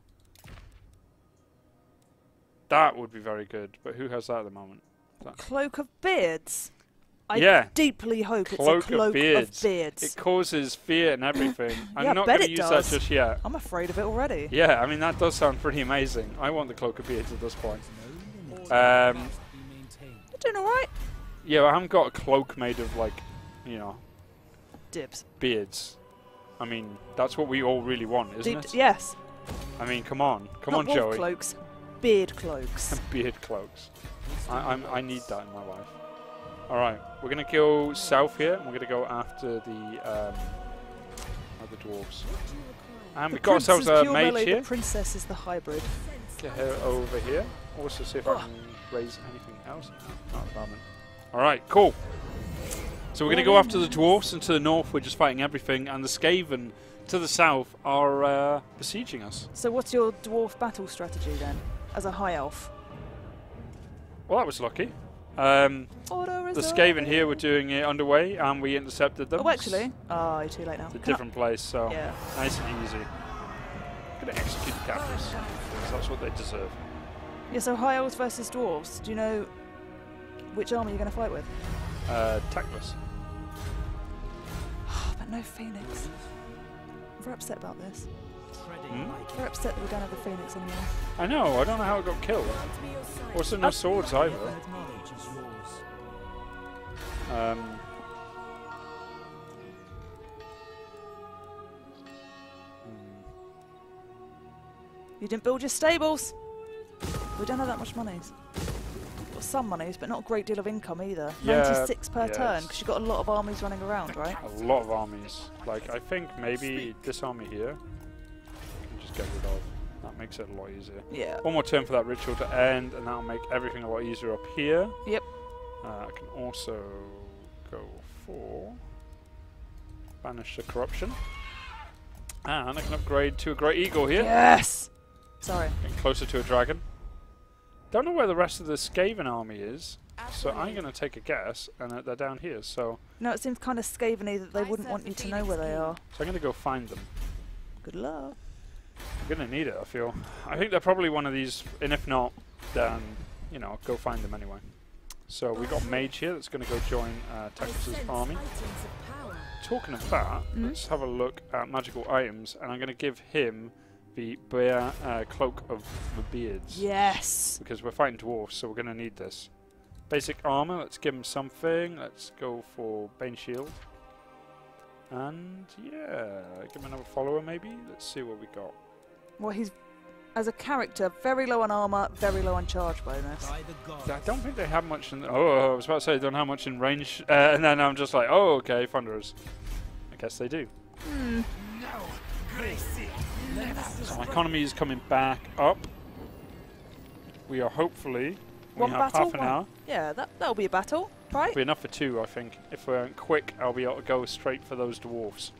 That would be very good, but who has that at the moment? Cloak of Beards. Yeah. I deeply hope it's a Cloak cloak of beards. It It causes fear and everything. I'm Yeah, not bet going to it use does. that just yet. I'm afraid of it already. Yeah, I mean, that does sound pretty amazing. I want the Cloak of Beards at this point. You're doing alright? Yeah, I haven't got a cloak made of, like, you know, Dibs. beards. I mean, that's what we all really want, isn't it? Yes. I mean, come on. Come Not on, wolf Joey. cloaks. Beard cloaks. Beard cloaks. I need that in my life. Alright, we're going to go south here. We're going to go after the dwarves. And we've got ourselves a mage here. The princess is the hybrid. Get her over here. Also see if I can raise anything else. No, not at the moment. Alright, cool. So we're going to go after the dwarfs, and to the north we're just fighting everything, and the Skaven to the south are besieging us. So what's your dwarf battle strategy then, as a high elf? Well, that was lucky. The Skaven here were doing it underway, and we intercepted them. Oh, actually? Oh, you're too late now. It's a different place, so yeah. nice and easy. I'm going to execute the captives, because that's what they deserve. Yeah, so High Elves versus Dwarves. Do you know which army you're going to fight with? Teclis. But no Phoenix. I'm very upset about this. Very upset that we don't have the Phoenix anymore. I know, I don't know how it got killed. Also no swords either. You didn't build your stables. We don't have that much monies. Got some monies, but not a great deal of income either. Yeah, 96 per turn, because you've got a lot of armies running around, right? A lot of armies. Like, I think maybe this army here, I can just get rid of. That makes it a lot easier. Yeah. One more turn for that ritual to end, and that'll make everything a lot easier up here. Yep. I can also go for Banish the Corruption. And I can upgrade to a Great Eagle here. Yes! Sorry. Getting closer to a dragon. Don't know where the rest of the Skaven army is, so I'm going to take a guess, and they're down here, so... No, it seems kind of Skaven-y that they wouldn't want you to know where they are. So I'm going to go find them. Good luck. I'm going to need it, I feel. I think they're probably one of these, and if not, then, you know, go find them anyway. So we've got Mage here that's going to go join Teclis' army. Talking of that, let's have a look at magical items, and I'm going to give him the bear cloak of the beards. Yes! Because we're fighting dwarves, so we're going to need this. Basic armor, let's give him something. Let's go for Bane Shield. And yeah, give him another follower maybe. Let's see what we got. Well, he's, as a character, very low on armor, very low on charge bonus. I don't think they have much in... Oh, I was about to say they don't have much in range. And then I'm just like, oh, okay, Thunderers. I guess they do. So my economy is coming back up. We are hopefully... We One have battle? half an hour. Yeah, that'll be a battle, right? Be enough for two, I think. If we're quick, I'll be able to go straight for those dwarves.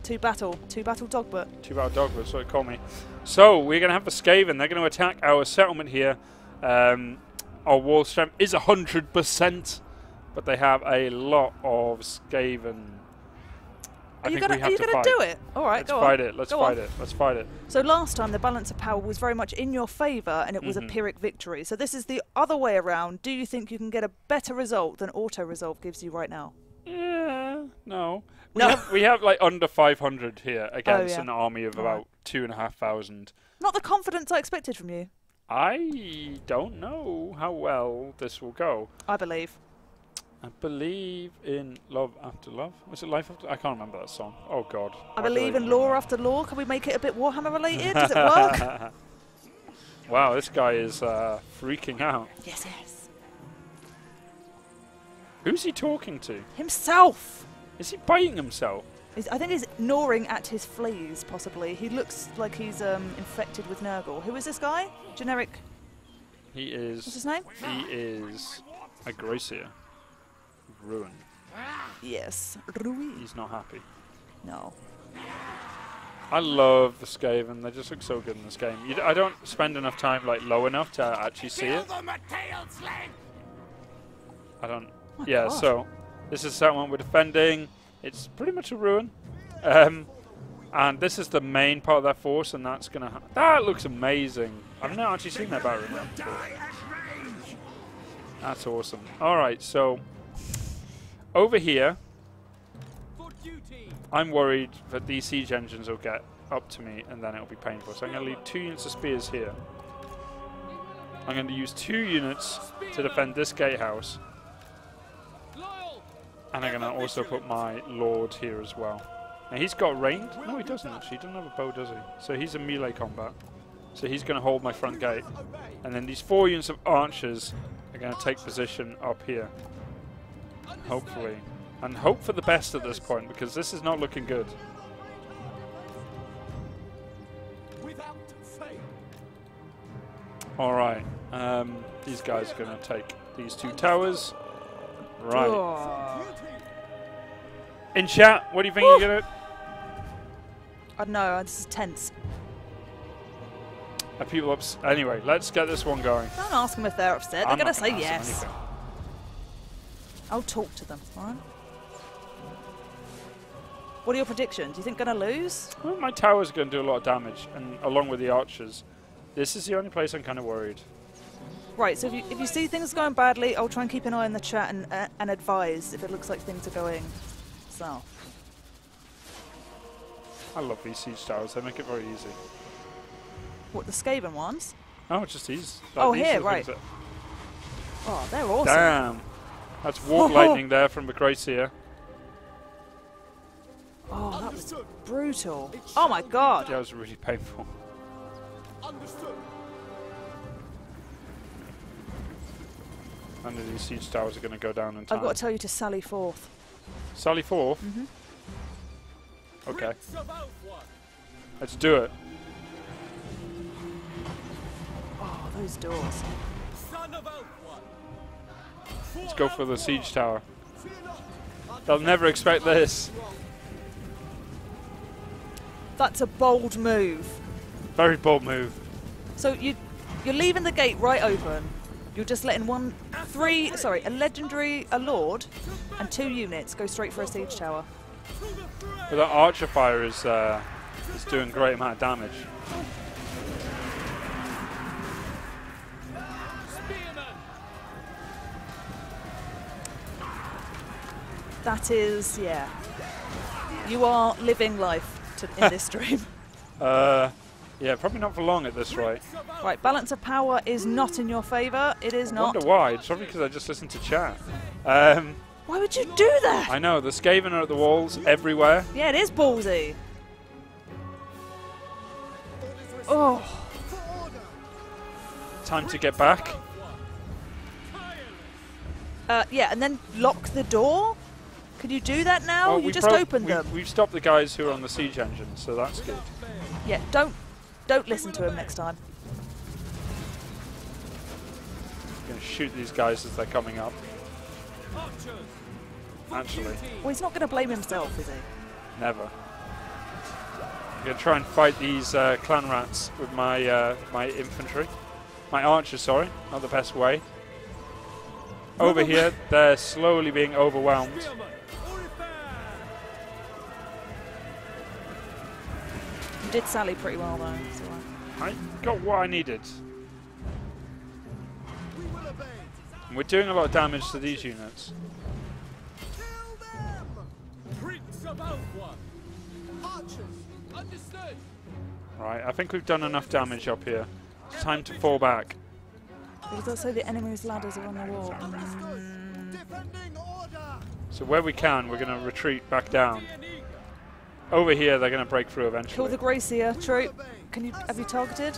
Two battle dogbutt. Two battle dog, that's what they call me. So we're going to have the Skaven. They're going to attack our settlement here. Our wall strength is 100%, but they have a lot of Skaven. Are you going to do it? All right, go on. Let's fight it. So last time the balance of power was very much in your favour, and it was a Pyrrhic victory. So this is the other way around. Do you think you can get a better result than auto-resolve gives you right now? Yeah, no. No. We have like under 500 here against an army of about 2,500. Not the confidence I expected from you. I don't know how well this will go. I believe. I believe in love after love. Was it life after? I can't remember that song. Oh God. I believe in lore after lore. Can we make it a bit Warhammer related? Does it work? Wow, this guy is freaking out. Yes, yes. Who's he talking to? Himself. Is he biting himself? I think he's gnawing at his fleas, possibly. He looks like he's infected with Nurgle. Who is this guy? Generic. He is. What's his name? He is a Gracier. Ruin. Yes, Ruin. He's not happy. No. I love the Skaven. They just look so good in this game. I don't spend enough time like low enough to actually see it. I don't. Oh yeah. God. So this is someone we're defending. It's pretty much a ruin. And this is the main part of their force, and that's gonna. That looks amazing. I've not actually seen that battle room before. That's awesome. All right, so. Over here, I'm worried that these siege engines will get up to me and then it'll be painful. So I'm going to leave 2 units of spears here. I'm going to use 2 units to defend this gatehouse. And I'm going to also put my lord here as well. Now he's got ranged. No, he doesn't actually. He doesn't have a bow, does he? So he's in melee combat. So he's going to hold my front gate. And then these 4 units of archers are going to take position up here. Hopefully. And hope for the best at this point, because this is not looking good. Alright. These guys are going to take these 2 towers. Right. Oh. In chat, what do you think you're going to... I don't know, this is tense. Are people anyway, let's get this one going. Don't ask them if they're upset. They're going to say yes. Anything. I'll talk to them, alright? What are your predictions? Do you think going to lose? Well, my towers are going to do a lot of damage, and along with the archers. This is the only place I'm kind of worried. Right, so if you see things going badly, I'll try and keep an eye on the chat and advise if it looks like things are going south. I love these siege towers. They make it very easy. What, the Skaven ones? Oh, just these. Oh, these here, are the right. things Oh, they're awesome. Damn. That's warp lightning there from the Gracia. Oh, that was brutal. Oh my god. That was really painful. Understood. None of these siege towers are going to go down in time. I've got to tell you to sally forth. Sally forth? Mm-hmm. Okay. Let's do it. Oh, those doors. Let's go for the siege tower. They'll never expect this. That's a bold move. Very bold move. So you're leaving the gate right open. You're just letting a legendary, a lord, and 2 units go straight for a siege tower. But that archer fire is doing a great amount of damage. That is, yeah. You are living life in this stream. Yeah, probably not for long at this rate. Right, balance of power is not in your favour. It is I not. wonder why. It's probably because I just listened to chat. Why would you do that? I know, the Skaven are at the walls everywhere. Yeah, it is ballsy. Oh. Time to get back. Yeah, and then lock the door? Can you do that now? Well, you just opened them. We've stopped the guys who are on the siege engine, so that's good. Yeah, don't listen to him next time. I'm going to shoot these guys as they're coming up. Actually, Well, he's not going to blame himself, is he? never. I'm going to try and fight these clan rats with my my infantry. My archers, sorry. Not the best way. Over here, they're slowly being overwhelmed. You did sally pretty well, though. It's all right. I got what I needed. And we're doing a lot of damage to these units. Right, I think we've done enough damage up here. It's time to fall back. Does that say the enemy's ladders are on the wall? So where we can, we're going to retreat back down. Over here, they're going to break through eventually. Kill the Gracia troop. Have you targeted?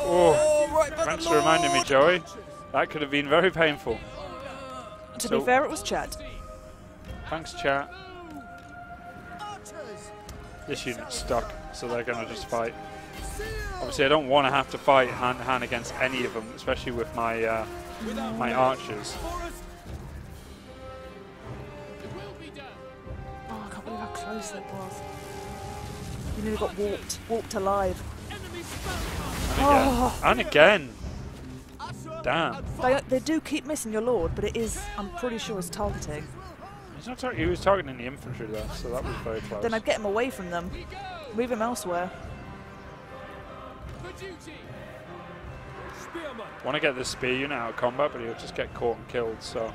Oh, right by thanks the for reminding me, Lord. Joey. That could have been very painful. To be fair, it was chat. Thanks, chat. This unit's stuck, so they're going to just fight. Obviously, I don't want to have to fight hand-to-hand against any of them, especially with my my archers. Oh, I can't believe how close that was. You nearly got warped alive. And again. Damn. They do keep missing your lord, but it is, I'm pretty sure, it's targeting. He's not he was targeting the infantry there, so that was very close. Then I'd get him away from them. Move him elsewhere. Want to get this spear unit out of combat, but he'll just get caught and killed, so...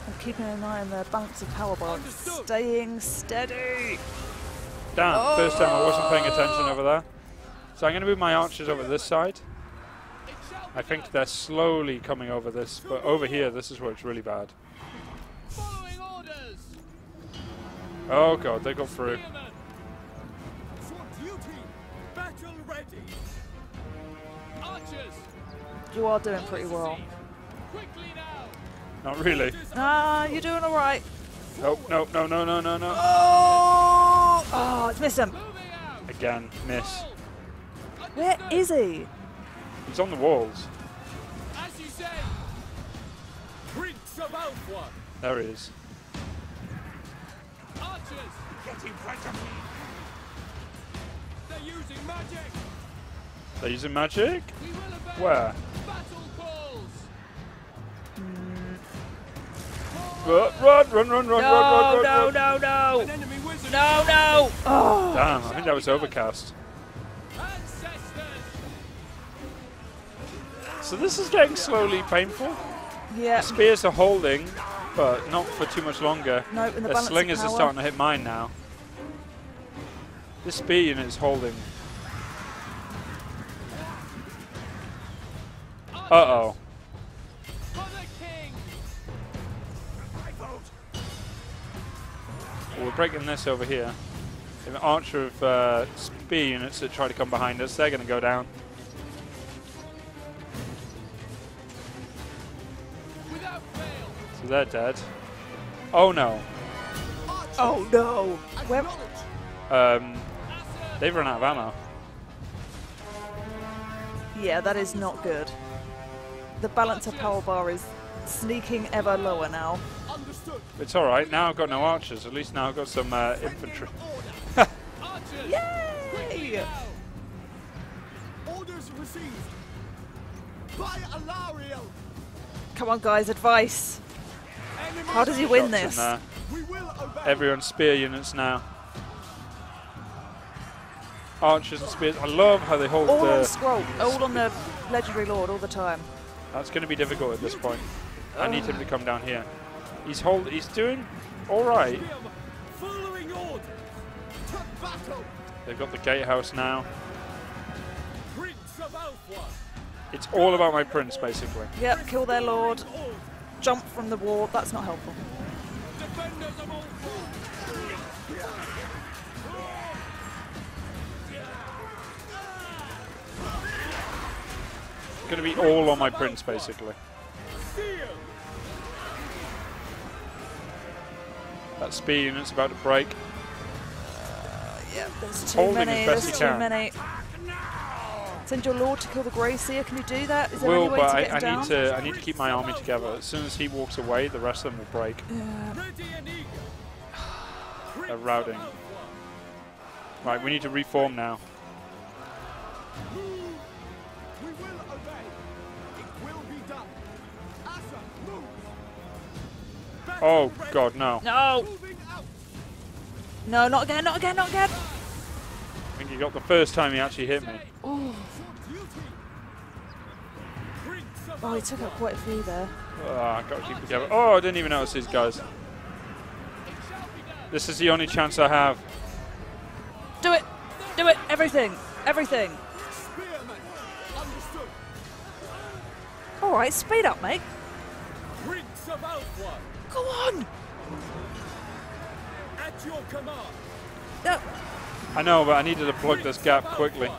I'm keeping an eye on the balance of power bar. Staying steady. Damn, first time I wasn't paying attention over there. So I'm going to move my archers over this side. I think they're slowly coming over this, but over here, this is where it's really bad. Oh god, they got through. You are doing pretty well. Not really. Ah, you're doing all right. Nope, nope, no, no, no, no, no. Oh, it's missed him. Again, miss. Where is he? He's on the walls. As you say, Prince of Alpha. There he is. Archers, get in front of me. They're using magic. They're using magic? Where? Run! No! Oh. Damn, I think that was overcast. So this is getting slowly painful. Yeah. The spears are holding, but not for too much longer. No, and the The balance of slingers are power. starting to hit mine now. This spear unit is holding. Uh-oh. We're breaking this over here. An archer of spear units that try to come behind us, they're going to go down. So they're dead. Oh no. Oh no! Where? They've run out of ammo. Yeah, that is not good. The balance of power bar is sneaking ever lower now. It's alright, now I've got no archers. At least now I've got some infantry. Yay! Orders received. By Alariel. Come on, guys, advice. How does he win Shots in this? there. We will obey. Everyone's spear units now. Archers and spears. I love how they hold All on the... scroll, all on the legendary lord all the time. That's going to be difficult at this point. I need him to come down here. He's doing alright. Following order. To battle. They've got the gatehouse now. Prince of Alpha. It's all about my prince, basically. Yep, kill their lord, jump from the wall. That's not helpful. Defenders of Alpha. It's going to be all on my prince, basically. That spear unit's about to break. Yeah, there's too Holding many. as best There's he too can. many. Send your lord to kill the Grey Seer. Can you do that? Is there Will, any way but to get him down? I need to keep my army together. As soon as he walks away, the rest of them will break. Yeah. They're routing. Right, we need to reform now. We will obey. It will be done. Asa, move. Oh god, no. No! Moving out. No, not again, not again, not again! I think he got the first time he actually hit me. Oh, oh he took out quite a few there. Oh, I gotta keep together. Oh, I didn't even notice these guys. This is the only chance I have. Do it! Do it! Everything! Everything! Spearmen. Understood. Alright, speed up, mate. Prince of Alpha. Go on! At your command. No. I know, but I needed to plug this gap quickly.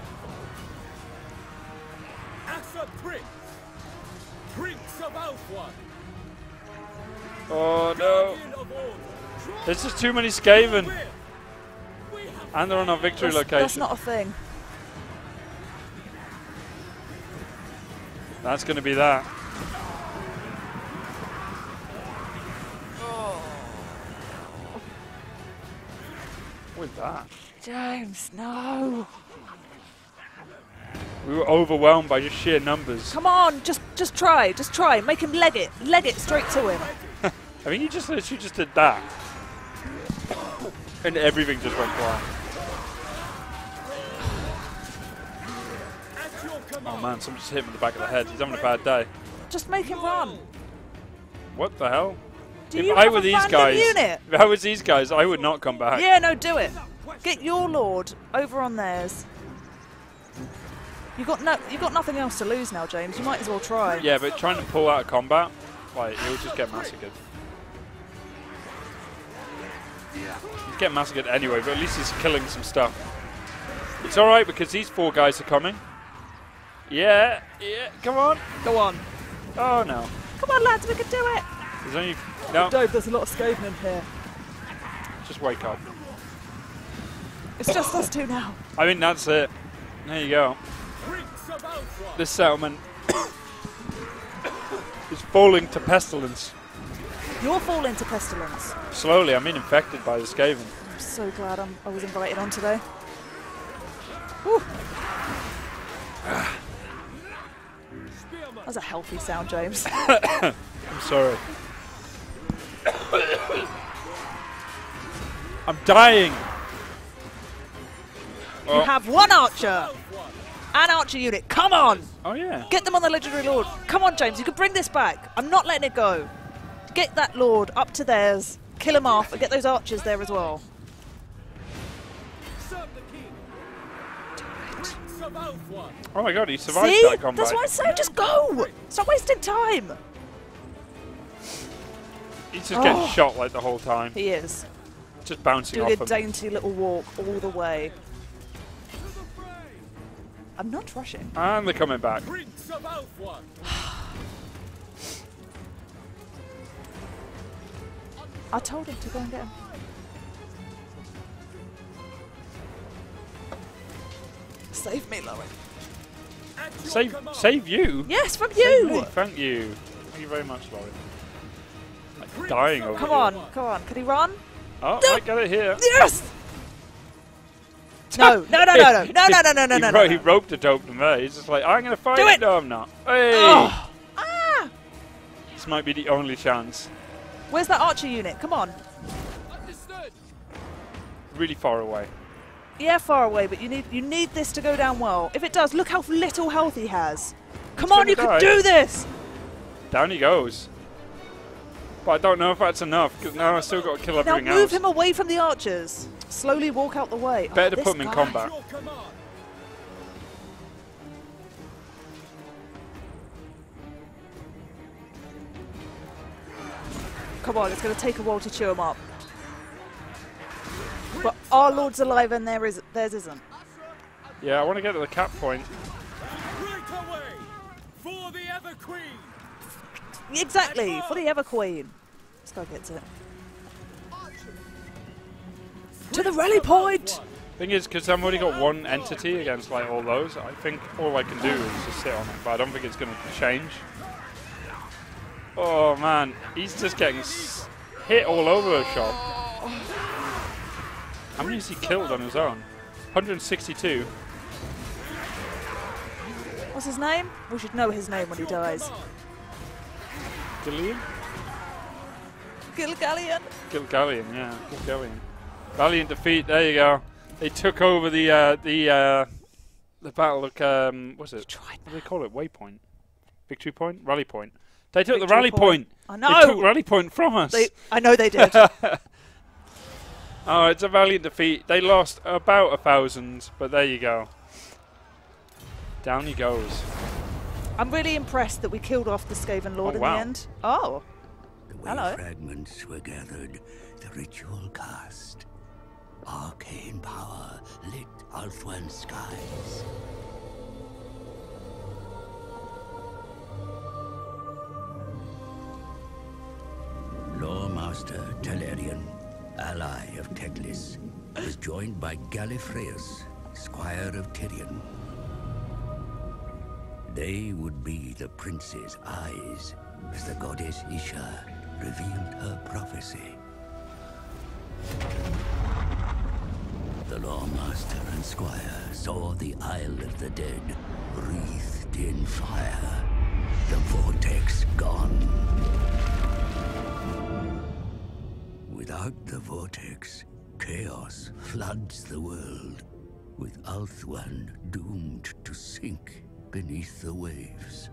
Asa Prince. Prince of Alpha. Oh no. Guardian of order. There's just too many Skaven. And they're on our victory location. That's not a thing. That's going to be that. With that. James, no! We were overwhelmed by just sheer numbers. Come on, just try, make him leg it straight to him. I mean, you just literally just did that. And everything just went blind. Oh man, someone just hit him in the back of the head. He's having a bad day. Just make him run. What the hell? Do If you I have were a these random guys, unit? if I was these guys, I would not come back. Yeah, no, do it. Get your lord over on theirs. You've got nothing else to lose now, James. You might as well try. Yeah, but trying to pull out of combat, like, he'll just get massacred. He's getting massacred anyway, but at least he's killing some stuff. It's alright because these four guys are coming. Yeah, come on. Go on. Oh no. Come on, lads, we can do it. There's only... No, Dave, there's a lot of Skaven in here. just wake up. It's just us two now. I mean, that's it. There you go. This settlement is falling to pestilence. You're falling to pestilence. Slowly, I'm being infected by the Skaven. I'm so glad I was invited on today. Whew. That was a healthy sound, James. I'm sorry. I'm dying. You have one archer. An archer unit. Come on. Oh, yeah. Get them on the Legendary Lord. Come on, James. You can bring this back. I'm not letting it go. Get that Lord up to theirs. Kill him off and get those archers there as well. Oh my god, he survived See? that combat. That's what I say. Just go. Stop wasting time. He's just getting shot like the whole time. He is. Just bouncing Doing off a him. dainty little walk all the way. I'm not rushing. And they're coming back. I told him to go and get him. Save me, Lauren. Save you? Yes, from Save me. you. Thank you. Thank you very much, Lauren. I'm dying over Come here. on, come on. Can he run? Oh, I get it here. Yes. No, no, no, no, no, no, no, no, no, no, no, no. He roped a dope from there. He's just like, I'm going to fight. Do it. No, I'm not. Hey! Oh. Ah! This might be the only chance. Where's that archer unit? Come on. Really far away. Yeah, far away, but you need this to go down well. If it does, look how little health he has. Come on, you can do this. Down he goes. But I don't know if that's enough, because now I've still got to kill Now everything move else. him away from the archers. Slowly walk out the way. Better to this put him in guy. combat. Come on, it's going to take a while to chew him up. But our Lord's alive and theirs isn't. Yeah, I want to get to the cap point. Right away for the Ever Queen. Exactly, for the Ever Queen. This guy gets it. To the rally point! Thing is, because I've only got one entity against like all those, I think all I can do is just sit on it, but I don't think it's going to change. Oh man, he's just getting hit all over the shop. How many has he killed on his own? 162. What's his name? We should know his name when he dies. Gillian? Gilgallion. Gilgallion, yeah. Gilgallion. Valiant defeat, there you go. They took over the battle of, what's it? What do they call it? Waypoint? Victory point? Rally point. They took the rally point. I know. They took rally point from us. I know they did. Oh, it's a valiant defeat. They lost about 1,000, but there you go. Down he goes. I'm really impressed that we killed off the Skaven Lord in wow. the end. Oh. The way Hello. fragments were gathered, the ritual cast. Arcane power lit Ulthuan's skies. Loremaster Telerian, ally of Teclis, was joined by Gallifreus, squire of Tyrion. They would be the prince's eyes as the goddess Isha revealed her prophecy. The Lawmaster and Squire saw the Isle of the Dead wreathed in fire, the vortex gone. Without the vortex, chaos floods the world, with Ulthuan doomed to sink beneath the waves.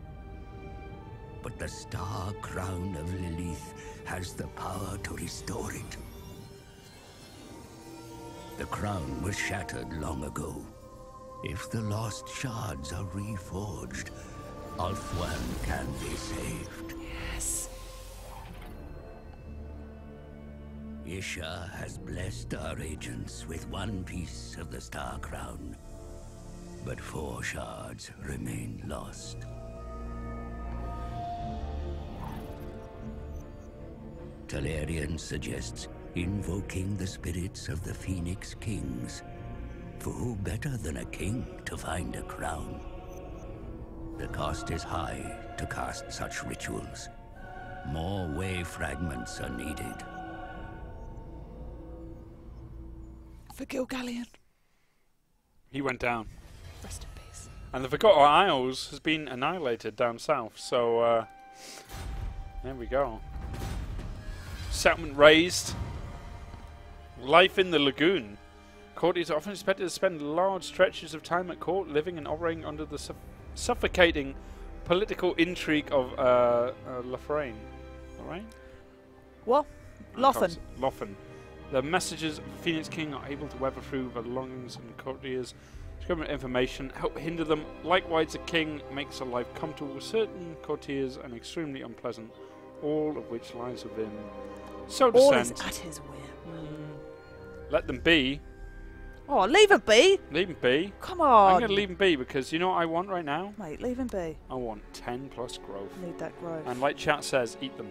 But the star crown of Lilith has the power to restore it. The crown was shattered long ago. If the lost shards are reforged, Ulthuan can be saved. Yes. Isha has blessed our agents with one piece of the star crown, but 4 shards remain lost. Telerian suggests invoking the spirits of the Phoenix Kings. For who better than a king to find a crown? The cost is high to cast such rituals. More way fragments are needed. For Gilgallion. He went down. Rest in peace. And the Forgotten Isles has been annihilated down south, so there we go. Settlement raised. Life in the lagoon. Courtiers are often expected to spend large stretches of time at court, living and operating under the suffocating political intrigue of Lafraine. Lorraine? What? Loffen. Loffen. The messages of the Phoenix King are able to weather through the longings and courtiers. Government information help hinder them. Likewise, the king makes a life comfortable with certain courtiers and extremely unpleasant, all of which lies within. So all is descent. at his whim. Let them be. Oh, leave him be. Leave him be. Come on. I'm going to leave him be because you know what I want right now? Mate, leave him be. I want 10 plus growth. Need that growth. And like chat says, eat them.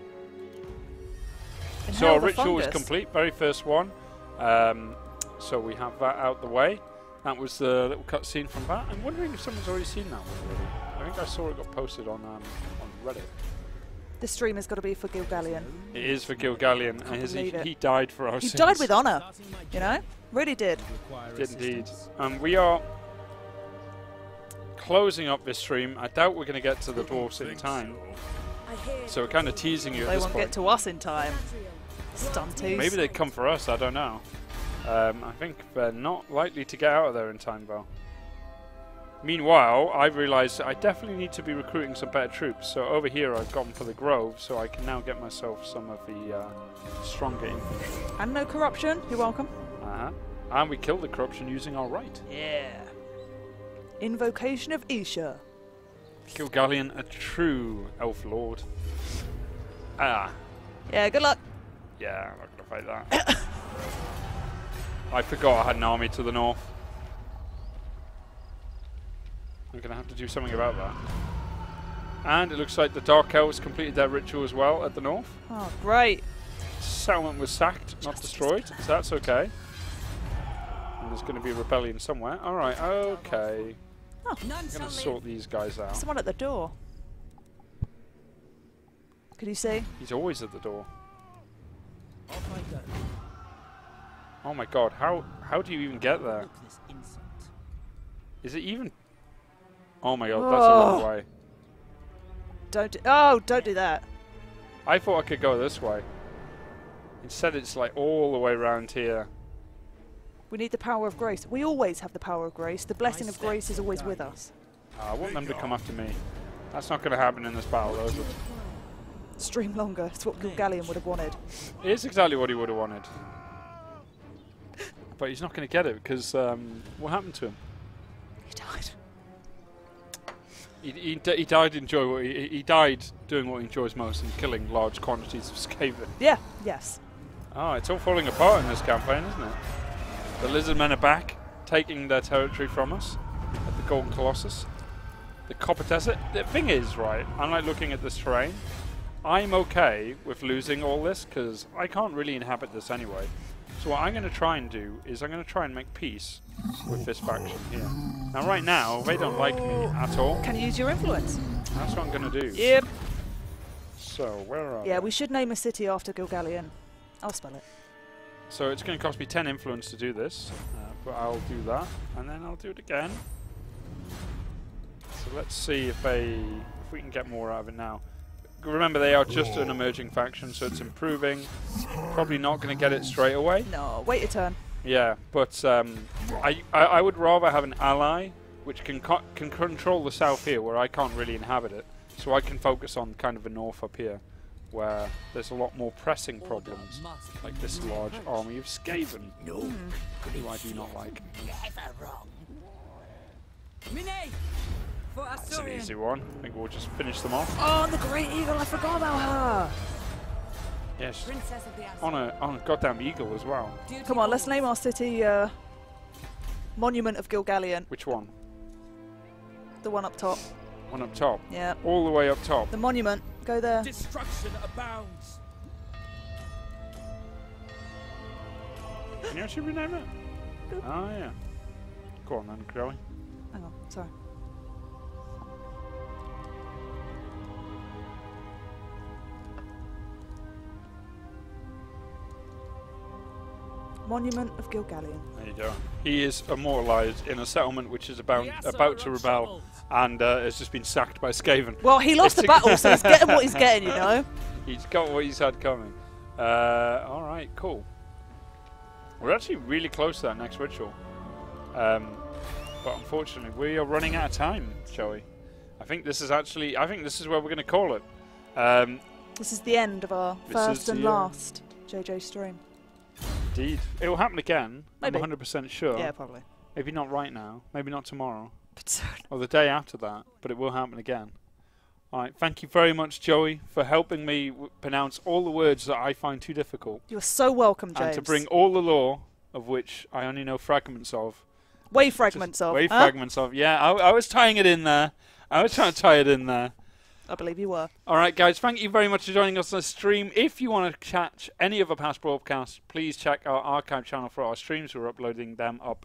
Inhale So our the ritual is fungus. complete, very first one. So we have that out the way. That was the little cutscene from that. I'm wondering if someone's already seen that one already. I think I saw it got posted on Reddit. This stream has got to be for Gilgallion. It is for Gilgallion, and he died for our He sins. died with honour, you know? Really did. Did indeed. We are closing up this stream. I doubt we're going to get to the dwarfs in time. So we're kind of teasing you at They this won't point. get to us in time. Stunties. Maybe they come for us, I don't know. I think they're not likely to get out of there in time, though. Meanwhile, I've realised I definitely need to be recruiting some better troops. So over here I've gone for the Grove, so I can now get myself some of the stronger infantry. And no corruption. You're welcome. And we killed the corruption using our right. Yeah. Invocation of Isha. Gilgallion, a true elf lord. Yeah, good luck. Yeah, I'm not going to fight that. I forgot I had an army to the north. I'm going to have to do something about that. And it looks like the Dark Elves completed their ritual as well at the north. Oh, great. Settlement was sacked, not destroyed, so that's okay. And there's going to be a rebellion somewhere. Alright, okay. Oh. I'm going to sort these guys out. Someone at the door. Could you see? He's always at the door. Oh my god, how do you even get there? Is it even... Oh my god, that's a long way. Don't do that. I thought I could go this way. Instead it's like all the way around here. We need the power of grace. We always have the power of grace. The blessing of grace is always with us. I want them to come after me. That's not going to happen in this battle, though, is it? Stream longer. It's what Gilgallion would have wanted. It is exactly what he would have wanted. But he's not going to get it because what happened to him? He died. He died enjoy what he died doing what he enjoys most and killing large quantities of Skaven. Yeah. Yes. Oh, it's all falling apart in this campaign, isn't it? The Lizardmen are back, taking their territory from us at the Golden Colossus. The Copper Desert. The thing is, right, I'm like looking at this terrain. I'm okay with losing all this because I can't really inhabit this anyway. So what I'm going to try and do is I'm going to try and make peace with this faction here. Now right now, they don't like me at all. Can you use your influence? That's what I'm going to do. Yep. So, where are Yeah, we? we should name a city after Gilgallion. I'll spell it. So it's going to cost me 10 influence to do this, but I'll do that, and then I'll do it again. So let's see if we can get more out of it now. Remember, they are just an emerging faction, so it's improving. Probably not going to get it straight away. No, wait your turn. Yeah, but I would rather have an ally which can control the south here, where I can't really inhabit it, so I can focus on kind of the north up here, where there's a lot more pressing problems, like this large army of Skaven, who I do not like. It's an easy one. I think we'll just finish them off. Oh, the Great Eagle! I forgot about her. Yes, on a goddamn eagle as well. Come on, let's name our city Monument of Gilgallion. Which one? The one up top. One up top. Yeah. All the way up top. The monument. Go there. Destruction abounds. Can you actually rename it? Oh yeah. Go on then, Chloe. Hang on, sorry. Monument of Gilgallion. There you go. He is immortalised in a settlement which is about to rebel and has just been sacked by Skaven. Well, he lost the battle, so he's getting what he's getting, you know. He's got what he's had coming. Alright, cool. We're actually really close to that next ritual. But unfortunately, we are running out of time, Joey. I think this is where we're going to call it. This is the end of our first and last JJ stream. Indeed. It will happen again. Maybe. I'm 100% sure. Yeah, probably. Maybe not right now. Maybe not tomorrow. But soon. Or the day after that. But it will happen again. Alright, thank you very much, Joey, for helping me pronounce all the words that I find too difficult. You're so welcome, James. And to bring all the lore, of which I only know fragments of. Wave fragments of. Wave fragments of. Yeah, I was tying it in there. I was trying to tie it in there. I believe you were. Alright, guys, thank you very much for joining us on the stream. If you want to catch any of our past broadcasts, please check our archive channel for our streams. We're uploading them up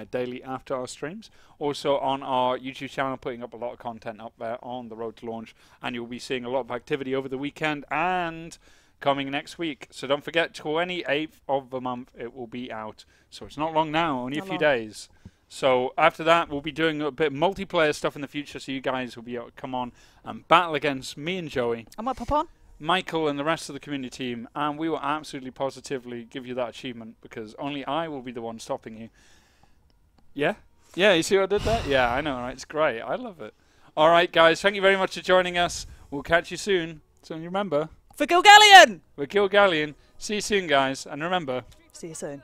daily after our streams. Also on our YouTube channel, putting up a lot of content up there on the road to launch. And you'll be seeing a lot of activity over the weekend and coming next week. So don't forget, 28th of the month, it will be out. So it's not long now, only a few days. So after that, we'll be doing a bit of multiplayer stuff in the future, so you guys will be able to come on and battle against me and Joey. I might pop on. Michael and the rest of the community team, and we will absolutely positively give you that achievement, because only I will be the one stopping you. Yeah? Yeah, you see what I did there? Yeah, I know, right? It's great. I love it. All right, guys, thank you very much for joining us. We'll catch you soon. So remember... For Gilgallion! For Gilgallion. See you soon, guys. And remember... See you soon.